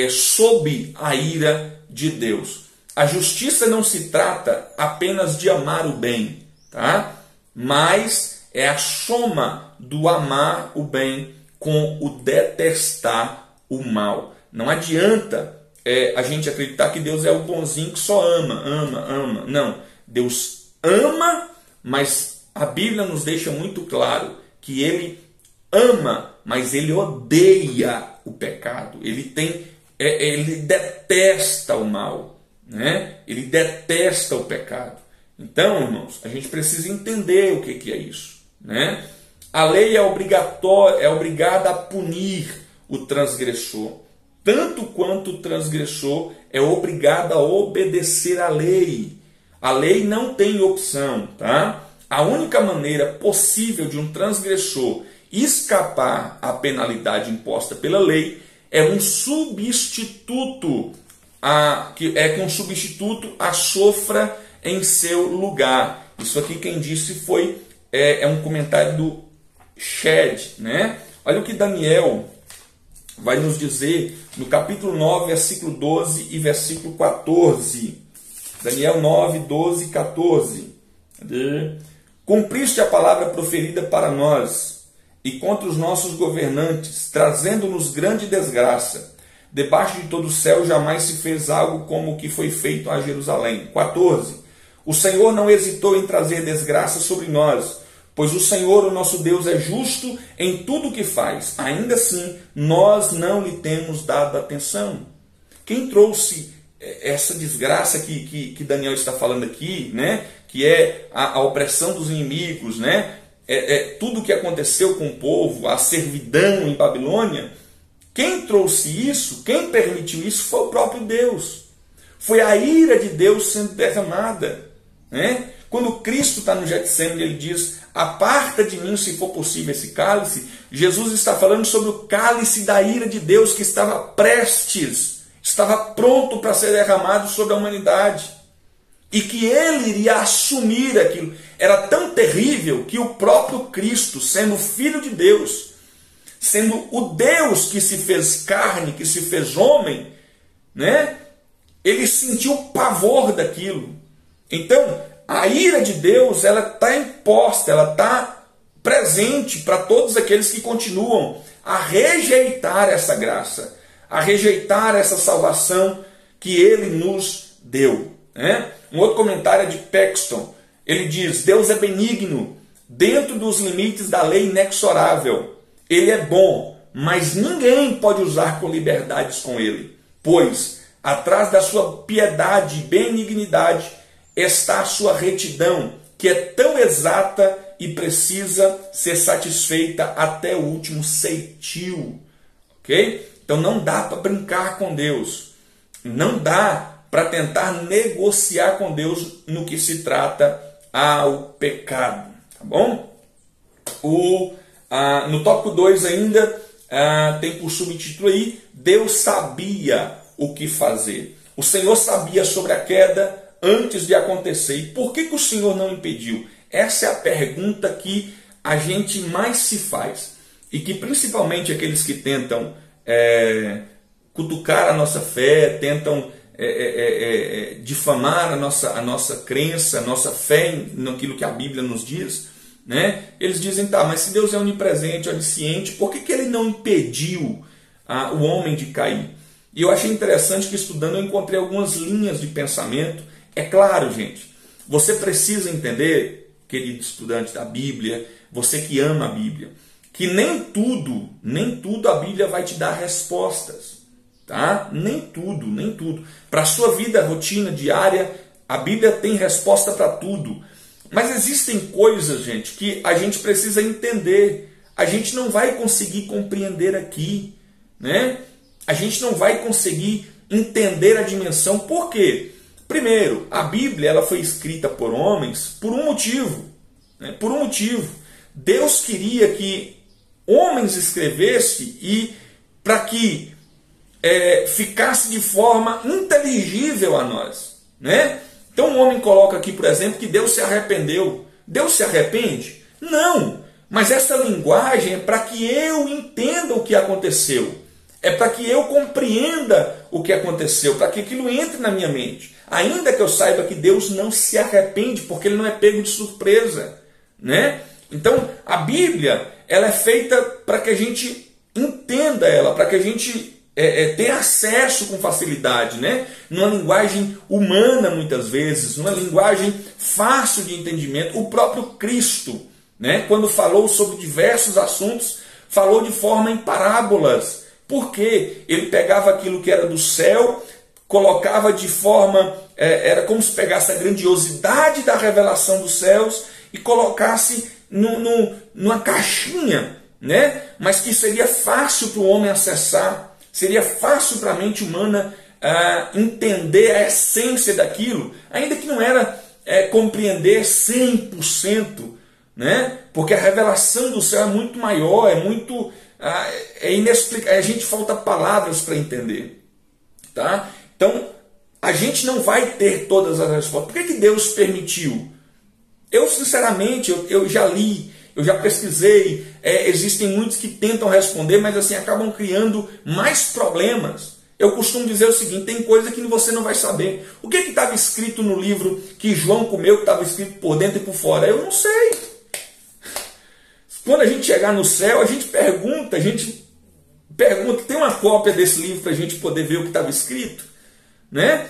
sob a ira de Deus. A justiça não se trata apenas de amar o bem, tá? Mas é a soma do amar o bem com o detestar o mal. Não adianta a gente acreditar que Deus é o bonzinho que só ama. Não, Deus ama, mas a Bíblia nos deixa muito claro que Ele ama, mas Ele odeia o pecado. Ele detesta o mal, né? Ele detesta o pecado. Então, irmãos, a gente precisa entender o que é isso, né? A lei é obrigada a punir o transgressor, tanto quanto o transgressor é obrigado a obedecer à lei. A lei não tem opção, tá? A única maneira possível de um transgressor escapar à penalidade imposta pela lei é um substituto, que um substituto a sofra em seu lugar. Isso aqui quem disse foi um comentário do Shed, né? Olha o que Daniel vai nos dizer no capítulo 9, versículo 12 e versículo 14. Daniel 9, 12 e 14. Cadê? Cumpriste a palavra proferida para nós e contra os nossos governantes, trazendo-nos grande desgraça. Debaixo de todo o céu jamais se fez algo como o que foi feito a Jerusalém. 14. O Senhor não hesitou em trazer desgraça sobre nós, pois o Senhor, o nosso Deus, é justo em tudo o que faz. Ainda assim, nós não lhe temos dado atenção. Quem trouxe essa desgraça que Daniel está falando aqui, né? Que é a opressão dos inimigos, né? Tudo o que aconteceu com o povo, a servidão em Babilônia, quem trouxe isso, quem permitiu isso foi o próprio Deus. Foi a ira de Deus sendo derramada, né? Quando Cristo está no Getsêmani, ele diz: aparta de mim, se for possível, esse cálice. Jesus está falando sobre o cálice da ira de Deus que estava prestes, estava pronto para ser derramado sobre a humanidade. E que ele iria assumir aquilo. Era tão terrível que o próprio Cristo, sendo Filho de Deus, sendo o Deus que se fez carne, que se fez homem, né? Ele sentiu o pavor daquilo. Então, a ira de Deus, ela está imposta, ela está presente para todos aqueles que continuam a rejeitar essa graça, a rejeitar essa salvação que Ele nos deu, né? Um outro comentário é de Paxton. Ele diz: Deus é benigno dentro dos limites da lei inexorável. Ele é bom, mas ninguém pode usar com liberdades com Ele, pois atrás da sua piedade e benignidade está a sua retidão, que é tão exata e precisa ser satisfeita até o último ceitil. Ok? Então não dá para brincar com Deus. Não dá para tentar negociar com Deus no que se trata ao pecado. Tá bom? No tópico 2 ainda tem por subtítulo aí: Deus sabia o que fazer. O Senhor sabia sobre a queda antes de acontecer. E por que o Senhor não impediu? Essa é a pergunta que a gente mais se faz. E que principalmente aqueles que tentam cutucar a nossa fé, tentam difamar a nossa crença, a nossa fé naquilo que a Bíblia nos diz, né? Eles dizem: tá, mas se Deus é onipresente, onisciente, por que Ele não impediu o homem de cair? E eu achei interessante que, estudando, eu encontrei algumas linhas de pensamento. É claro, gente, você precisa entender, querido estudante da Bíblia, você que ama a Bíblia, que nem tudo a Bíblia vai te dar respostas, tá? Nem tudo. Para a sua vida, rotina diária, a Bíblia tem resposta para tudo. Mas existem coisas, gente, que a gente precisa entender. a gente não vai conseguir compreender aqui, né? A gente não vai conseguir entender a dimensão. Por quê? Primeiro, a Bíblia ela foi escrita por homens por um motivo, né? Por um motivo. Deus queria que homens escrevessem e para que ficasse de forma inteligível a nós, né? Então o homem coloca aqui, por exemplo, que Deus se arrependeu. Deus se arrepende? Não, mas essa linguagem é para que eu entenda o que aconteceu, é para que eu compreenda o que aconteceu, para que aquilo entre na minha mente, ainda que eu saiba que Deus não se arrepende, porque Ele não é pego de surpresa, né? Então a Bíblia ela é feita para que a gente entenda ela, para que a gente ter acesso com facilidade, né? Numa linguagem humana muitas vezes, numa linguagem fácil de entendimento. O próprio Cristo, né, quando falou sobre diversos assuntos, falou de forma em parábolas. Por quê? Ele pegava aquilo que era do céu, colocava de forma, era como se pegasse a grandiosidade da revelação dos céus e colocasse numa caixinha, né? Mas que seria fácil para o homem acessar. Seria fácil para a mente humana entender a essência daquilo, ainda que não era compreender 100%, né? Porque a revelação do céu é muito maior, é muito inexplicável, a gente falta palavras para entender, tá? Então, a gente não vai ter todas as respostas. Por que Deus permitiu? Eu, sinceramente, eu já li, eu já pesquisei, existem muitos que tentam responder, mas assim acabam criando mais problemas. Eu costumo dizer o seguinte, tem coisa que você não vai saber. O que estava escrito no livro que João comeu, que estava escrito por dentro e por fora? Eu não sei. Quando a gente chegar no céu, a gente pergunta, tem uma cópia desse livro para a gente poder ver o que estava escrito? Né?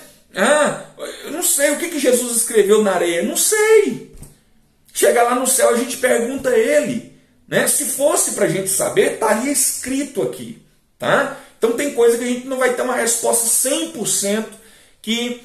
Eu não sei, o que Jesus escreveu na areia? Não sei. Chega lá no céu, a gente pergunta a ele, né? Se fosse para a gente saber, estaria escrito aqui, tá? Então tem coisa que a gente não vai ter uma resposta 100% que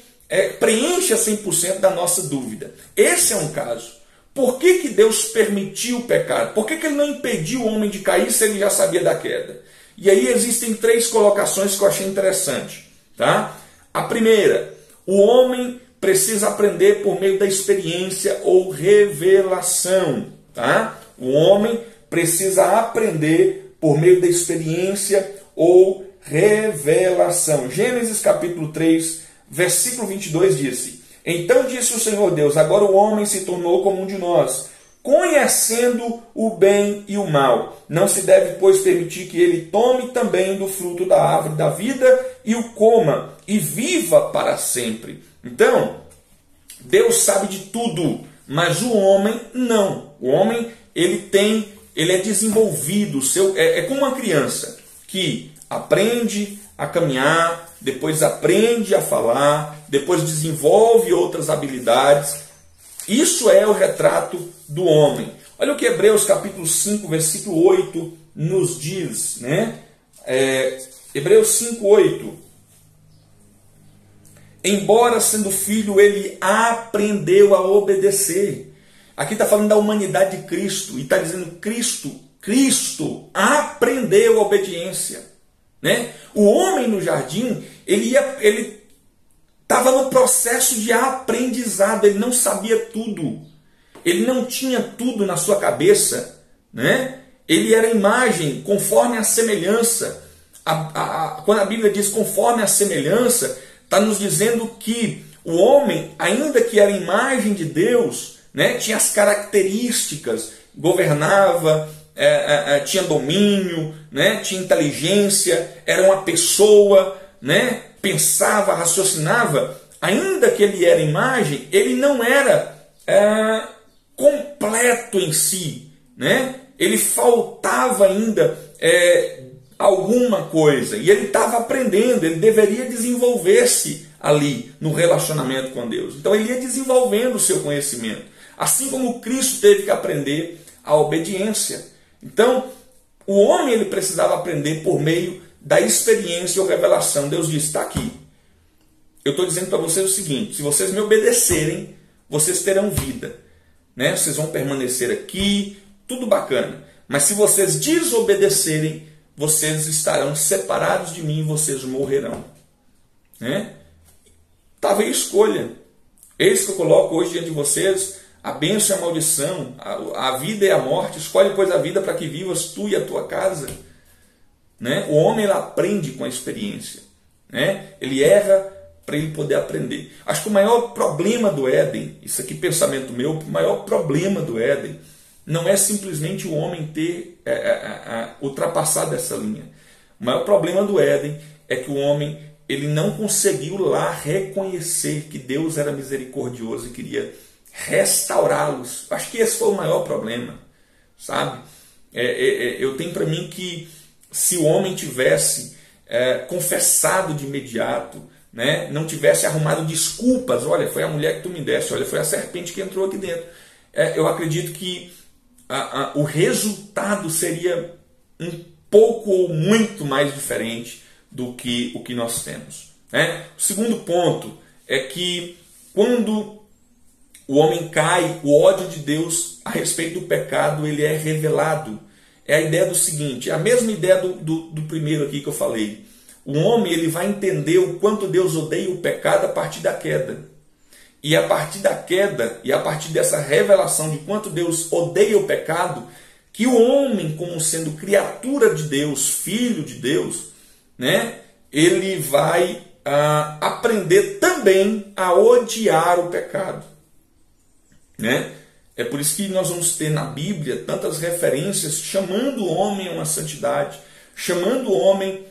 preencha 100% da nossa dúvida. Esse é um caso. Por que Deus permitiu o pecado? Por que Ele não impediu o homem de cair se Ele já sabia da queda? E aí existem 3 colocações que eu achei interessante, tá? A primeira, o homem precisa aprender por meio da experiência ou revelação, tá? O homem precisa aprender por meio da experiência ou revelação. Gênesis capítulo 3, versículo 22 disse: Então disse o Senhor Deus, agora o homem se tornou como um de nós, conhecendo o bem e o mal. Não se deve, pois, permitir que ele tome também do fruto da árvore da vida e o coma, e viva para sempre. Então, Deus sabe de tudo, mas o homem não. O homem, ele é desenvolvido, é como uma criança que aprende a caminhar, depois aprende a falar, depois desenvolve outras habilidades. Isso é o retrato do homem. Olha o que Hebreus capítulo 5, versículo 8 nos diz, né? Hebreus 5, 8. Embora sendo filho, ele aprendeu a obedecer. Aqui está falando da humanidade de Cristo. E está dizendo Cristo aprendeu a obediência, né? O homem no jardim, ele estava no processo de aprendizado. Ele não sabia tudo. Ele não tinha tudo na sua cabeça, né? Ele era imagem conforme a semelhança. Quando a Bíblia diz conforme a semelhança, está nos dizendo que o homem, ainda que era imagem de Deus, né, tinha as características, governava, tinha domínio, né, tinha inteligência, era uma pessoa, né, pensava, raciocinava. Ainda que ele era imagem, ele não era completo em si, né? Ele faltava ainda alguma coisa, e ele estava aprendendo, ele deveria desenvolver-se ali no relacionamento com Deus. Então ele ia desenvolvendo o seu conhecimento, assim como Cristo teve que aprender a obediência. Então o homem ele precisava aprender por meio da experiência ou revelação. Deus disse, está aqui, eu estou dizendo para vocês o seguinte: se vocês me obedecerem, vocês terão vida, né? Vocês vão permanecer aqui, tudo bacana. Mas se vocês desobedecerem, vocês estarão separados de mim e vocês morrerão. Né? Estava aí a escolha. Eis que eu coloco hoje diante de vocês a bênção e a maldição, a vida e a morte. Escolhe, pois, a vida para que vivas tu e a tua casa. Né? O homem ele aprende com a experiência. Né? Ele erra para ele poder aprender. Acho que o maior problema do Éden, isso aqui pensamento meu, o maior problema do Éden não é simplesmente o homem ter ultrapassado essa linha. O maior problema do Éden é que o homem ele não conseguiu lá reconhecer que Deus era misericordioso e queria restaurá-los. Acho que esse foi o maior problema, sabe? Eu tenho para mim que se o homem tivesse confessado de imediato, né, não tivesse arrumado desculpas, olha, foi a mulher que tu me deste, olha, foi a serpente que entrou aqui dentro, eu acredito que o resultado seria um pouco ou muito mais diferente do que o que nós temos. Né? O segundo ponto é que quando o homem cai, o ódio de Deus a respeito do pecado ele é revelado. É a ideia do seguinte, é a mesma ideia do primeiro aqui que eu falei. O homem ele vai entender o quanto Deus odeia o pecado a partir da queda. E a partir da queda, e a partir dessa revelação de quanto Deus odeia o pecado, que o homem, como sendo criatura de Deus, filho de Deus, né, ele vai aprender também a odiar o pecado. Né? É por isso que nós vamos ter na Bíblia tantas referências chamando o homem a uma santidade, chamando o homem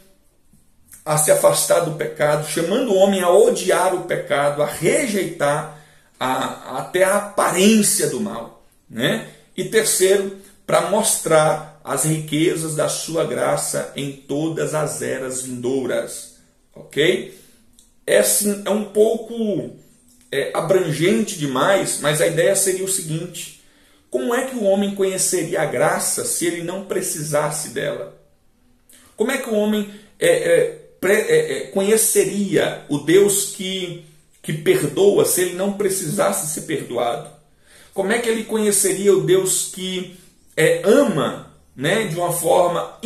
a se afastar do pecado, chamando o homem a odiar o pecado, a rejeitar até a aparência do mal. Né? E terceiro, para mostrar as riquezas da sua graça em todas as eras vindouras. Ok? É um pouco abrangente demais, mas a ideia seria o seguinte: como é que o homem conheceria a graça se ele não precisasse dela? Como é que o homem conheceria o Deus que perdoa se ele não precisasse ser perdoado? Como é que ele conheceria o Deus que ama, né, de uma forma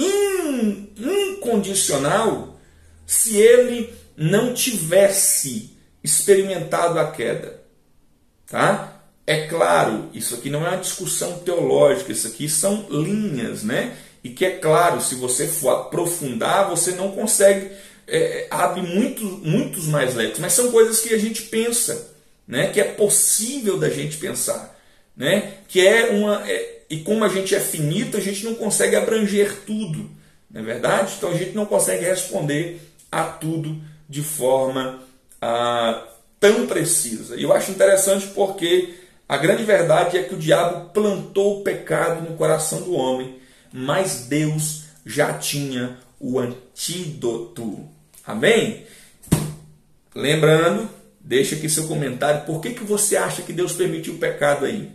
incondicional se ele não tivesse experimentado a queda? Tá? É claro, isso aqui não é uma discussão teológica, isso aqui são linhas, né? E que é claro, se você for aprofundar, você não consegue, abre muitos mais leques, mas são coisas que a gente pensa, né? Que é possível da gente pensar, né? Que e como a gente é finito, a gente não consegue abranger tudo, não é verdade? Então a gente não consegue responder a tudo de forma tão precisa. E eu acho interessante porque a grande verdade é que o diabo plantou o pecado no coração do homem, mas Deus já tinha o antídoto. Amém? Lembrando, deixa aqui seu comentário. Por que você acha que Deus permitiu o pecado aí?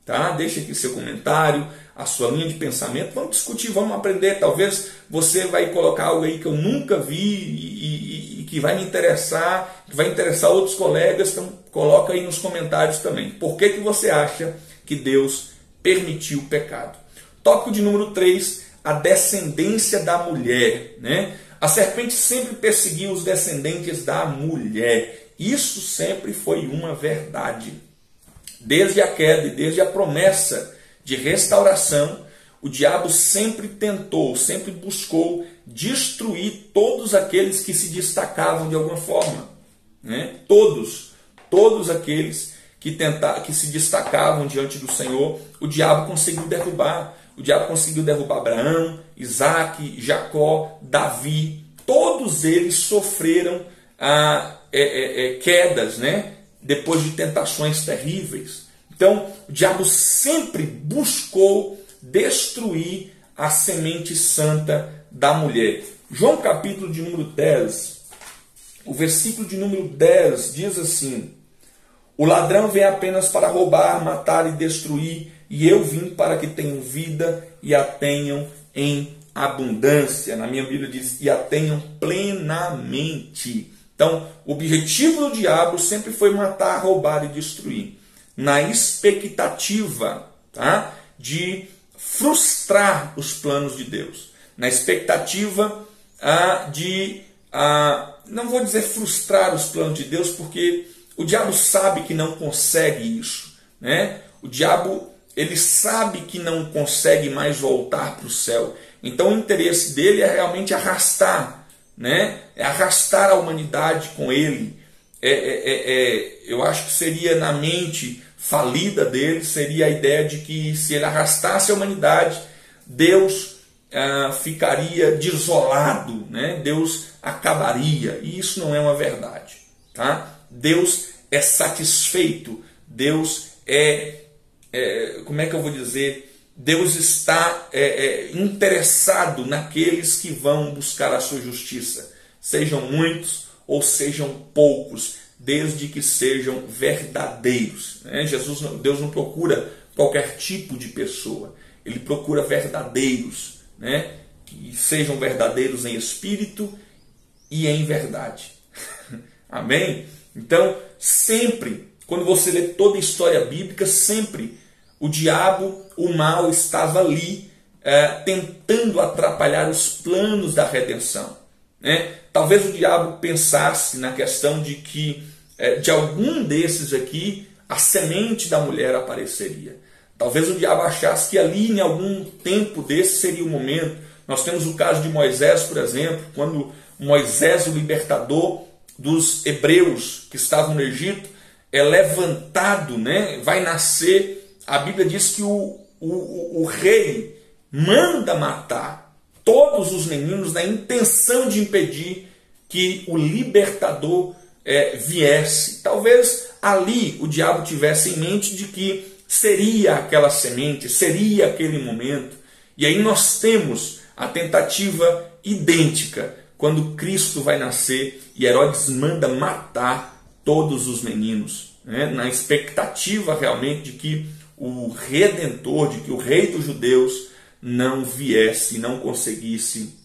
Tá? Deixa aqui seu comentário, a sua linha de pensamento. Vamos discutir, vamos aprender. Talvez você vai colocar algo aí que eu nunca vi e que vai me interessar, que vai interessar outros colegas. Então, coloca aí nos comentários também. Por que você acha que Deus permitiu o pecado? Tópico de número 3, a descendência da mulher. Né? A serpente sempre perseguiu os descendentes da mulher. Isso sempre foi uma verdade. Desde a queda e desde a promessa de restauração, o diabo sempre tentou, sempre buscou destruir todos aqueles que se destacavam de alguma forma. Né? Todos aqueles que se destacavam diante do Senhor, o diabo conseguiu derrubar. O diabo conseguiu derrubar Abraão, Isaac, Jacó, Davi. Todos eles sofreram quedas, né? Depois de tentações terríveis. Então, o diabo sempre buscou destruir a semente santa da mulher. João capítulo de número 10, o versículo de número 10 diz assim: o ladrão vem apenas para roubar, matar e destruir, e eu vim para que tenham vida e a tenham em abundância. Na minha Bíblia diz, e a tenham plenamente. Então, o objetivo do diabo sempre foi matar, roubar e destruir, na expectativa, tá, de frustrar os planos de Deus, na expectativa não vou dizer frustrar os planos de Deus, porque o diabo sabe que não consegue isso, né? O diabo, ele sabe que não consegue mais voltar para o céu. Então o interesse dele é realmente arrastar, né? É arrastar a humanidade com ele. Eu acho que seria, na mente falida dele, seria a ideia de que se ele arrastasse a humanidade, Deus ficaria desolado, né? Deus acabaria. E isso não é uma verdade, tá? Deus é satisfeito, Deus como é que eu vou dizer? Deus está interessado naqueles que vão buscar a sua justiça, sejam muitos ou sejam poucos, desde que sejam verdadeiros, né? Deus não procura qualquer tipo de pessoa, Ele procura verdadeiros, né? Que sejam verdadeiros em espírito e em verdade. Amém? Então, sempre, quando você lê toda a história bíblica, sempre o diabo, o mal, estava ali tentando atrapalhar os planos da redenção, né? Talvez o diabo pensasse na questão de que de algum desses aqui a semente da mulher apareceria. Talvez o diabo achasse que ali em algum tempo desse seria o momento. Nós temos o caso de Moisés, por exemplo, quando Moisés, o libertador dos hebreus que estavam no Egito, é levantado, né? Vai nascer. A Bíblia diz que o rei manda matar todos os meninos na intenção de impedir que o libertador viesse. Talvez ali o diabo tivesse em mente de que seria aquela semente, seria aquele momento. E aí nós temos a tentativa idêntica, quando Cristo vai nascer e Herodes manda matar todos os meninos, né? Na expectativa realmente de que o Redentor, de que o Rei dos Judeus não viesse, não conseguisse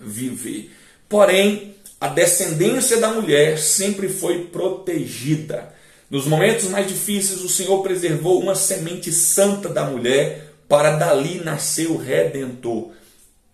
viver. Porém, a descendência da mulher sempre foi protegida. Nos momentos mais difíceis, o Senhor preservou uma semente santa da mulher para dali nascer o Redentor.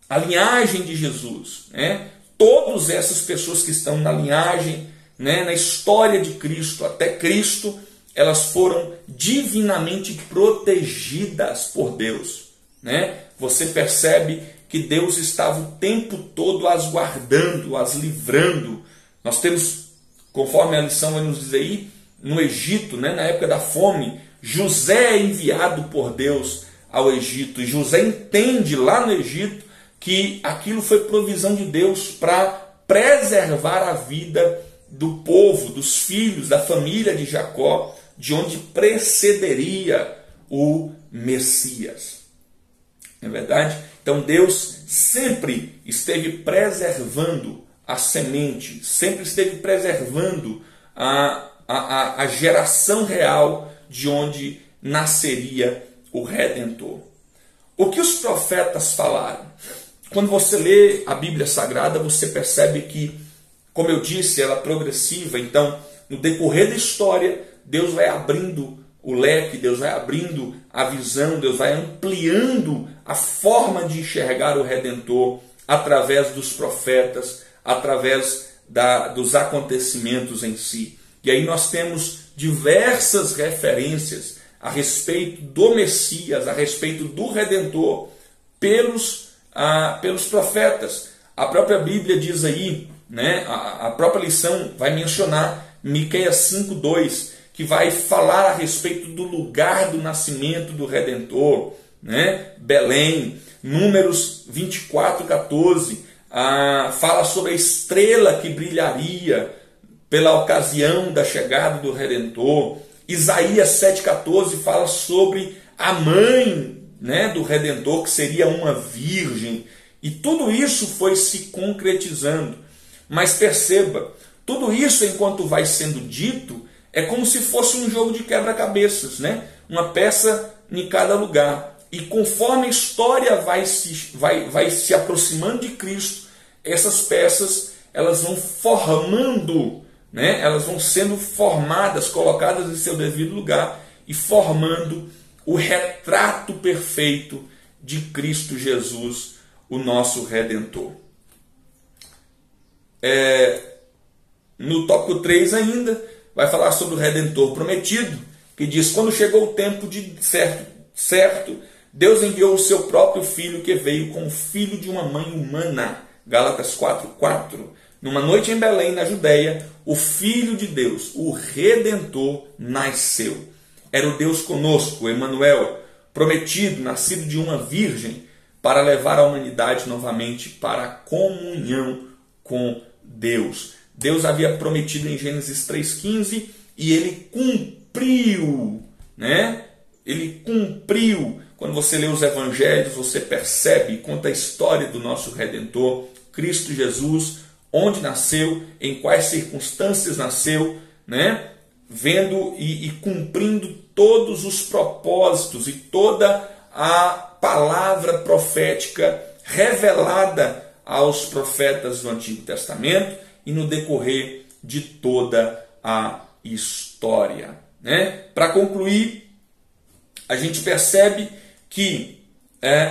A linhagem de Jesus, né? Todas essas pessoas que estão na linhagem, né, na história de Cristo, até Cristo, elas foram divinamente protegidas por Deus, né? Você percebe que Deus estava o tempo todo as guardando, as livrando. Nós temos, conforme a lição vai nos dizer aí, no Egito, né, na época da fome, José é enviado por Deus ao Egito. E José entende lá no Egito que aquilo foi provisão de Deus para preservar a vida do povo, dos filhos, da família de Jacó, de onde precederia o Messias. Não é verdade? Então Deus sempre esteve preservando a semente, sempre esteve preservando a geração real de onde nasceria o Redentor. O que os profetas falaram? Quando você lê a Bíblia Sagrada, você percebe que, como eu disse, ela é progressiva. Então, no decorrer da história, Deus vai abrindo o leque, Deus vai abrindo a visão, Deus vai ampliando a forma de enxergar o Redentor através dos profetas, através dos acontecimentos em si. E aí nós temos diversas referências a respeito do Messias, a respeito do Redentor, pelos profetas. A própria Bíblia diz aí, né, a própria lição vai mencionar Miqueias 5:2, que vai falar a respeito do lugar do nascimento do Redentor, né? Belém. Números 24:14 fala sobre a estrela que brilharia pela ocasião da chegada do Redentor. Isaías 7:14 fala sobre a mãe, né, do Redentor, que seria uma virgem. E tudo isso foi se concretizando. Mas perceba, tudo isso, enquanto vai sendo dito, é como se fosse um jogo de quebra-cabeças, né? Uma peça em cada lugar. E conforme a história vai se aproximando de Cristo, essas peças elas vão formando, né? Elas vão sendo formadas, colocadas em seu devido lugar e formando o retrato perfeito de Cristo Jesus, o nosso Redentor. No tópico 3 ainda, vai falar sobre o Redentor prometido, que diz: quando chegou o tempo de certo, Deus enviou o seu próprio Filho, que veio como filho de uma mãe humana. Gálatas 4:4. Numa noite em Belém, na Judéia, o Filho de Deus, o Redentor, nasceu. Era o Deus conosco, Emanuel, prometido, nascido de uma virgem, para levar a humanidade novamente para a comunhão com Deus. Deus havia prometido em Gênesis 3,15 e ele cumpriu, né? Ele cumpriu. Quando você lê os evangelhos, você percebe, conta a história do nosso Redentor, Cristo Jesus, onde nasceu, em quais circunstâncias nasceu, né? Vendo e cumprindo todos os propósitos e toda a palavra profética revelada aos profetas do Antigo Testamento e no decorrer de toda a história, né? Para concluir, a gente percebe que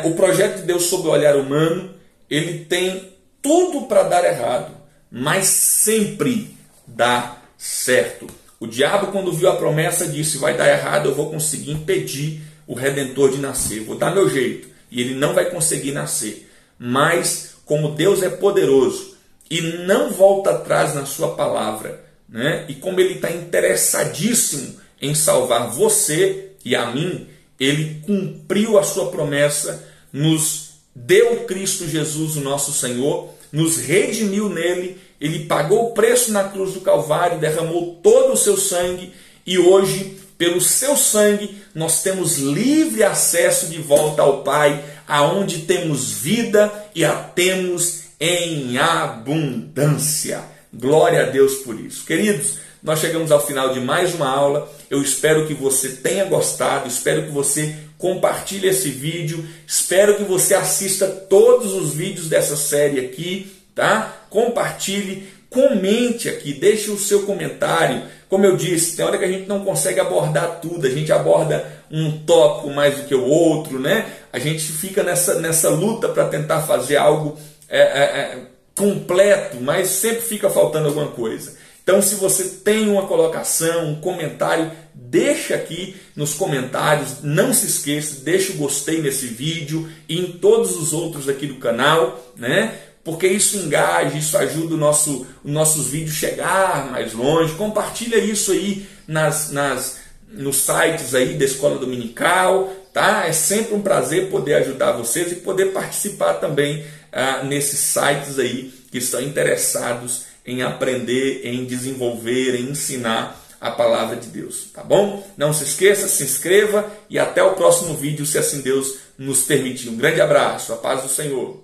o projeto de Deus sob o olhar humano, ele tem tudo para dar errado, mas sempre dá certo. O diabo, quando viu a promessa, disse: vai dar errado, eu vou conseguir impedir o Redentor de nascer, vou dar meu jeito, e ele não vai conseguir nascer. Mas, como Deus é poderoso e não volta atrás na sua palavra, né? E como ele está interessadíssimo em salvar você e a mim, ele cumpriu a sua promessa, nos deu Cristo Jesus, o nosso Senhor, nos redimiu nele, ele pagou o preço na cruz do Calvário, derramou todo o seu sangue, e hoje, pelo seu sangue, nós temos livre acesso de volta ao Pai, aonde temos vida e a temos em abundância. Glória a Deus por isso. Queridos, nós chegamos ao final de mais uma aula. Eu espero que você tenha gostado, espero que você compartilhe esse vídeo, espero que você assista todos os vídeos dessa série aqui, tá? Compartilhe, comente aqui, deixe o seu comentário. Como eu disse, tem hora que a gente não consegue abordar tudo, a gente aborda um tópico mais do que o outro, né? A gente fica nessa luta para tentar fazer algo completo, mas sempre fica faltando alguma coisa. Então, se você tem uma colocação, um comentário, deixa aqui nos comentários. Não se esqueça, deixa o gostei nesse vídeo e em todos os outros aqui do canal, né? Porque isso engaja, isso ajuda os nossos vídeos chegar mais longe. Compartilha isso aí nos sites aí da Escola Dominical, tá? É sempre um prazer poder ajudar vocês e poder participar também nesses sites aí que estão interessados em aprender, em desenvolver, em ensinar a palavra de Deus, tá bom? Não se esqueça, se inscreva e até o próximo vídeo, se assim Deus nos permitir. Um grande abraço, a paz do Senhor.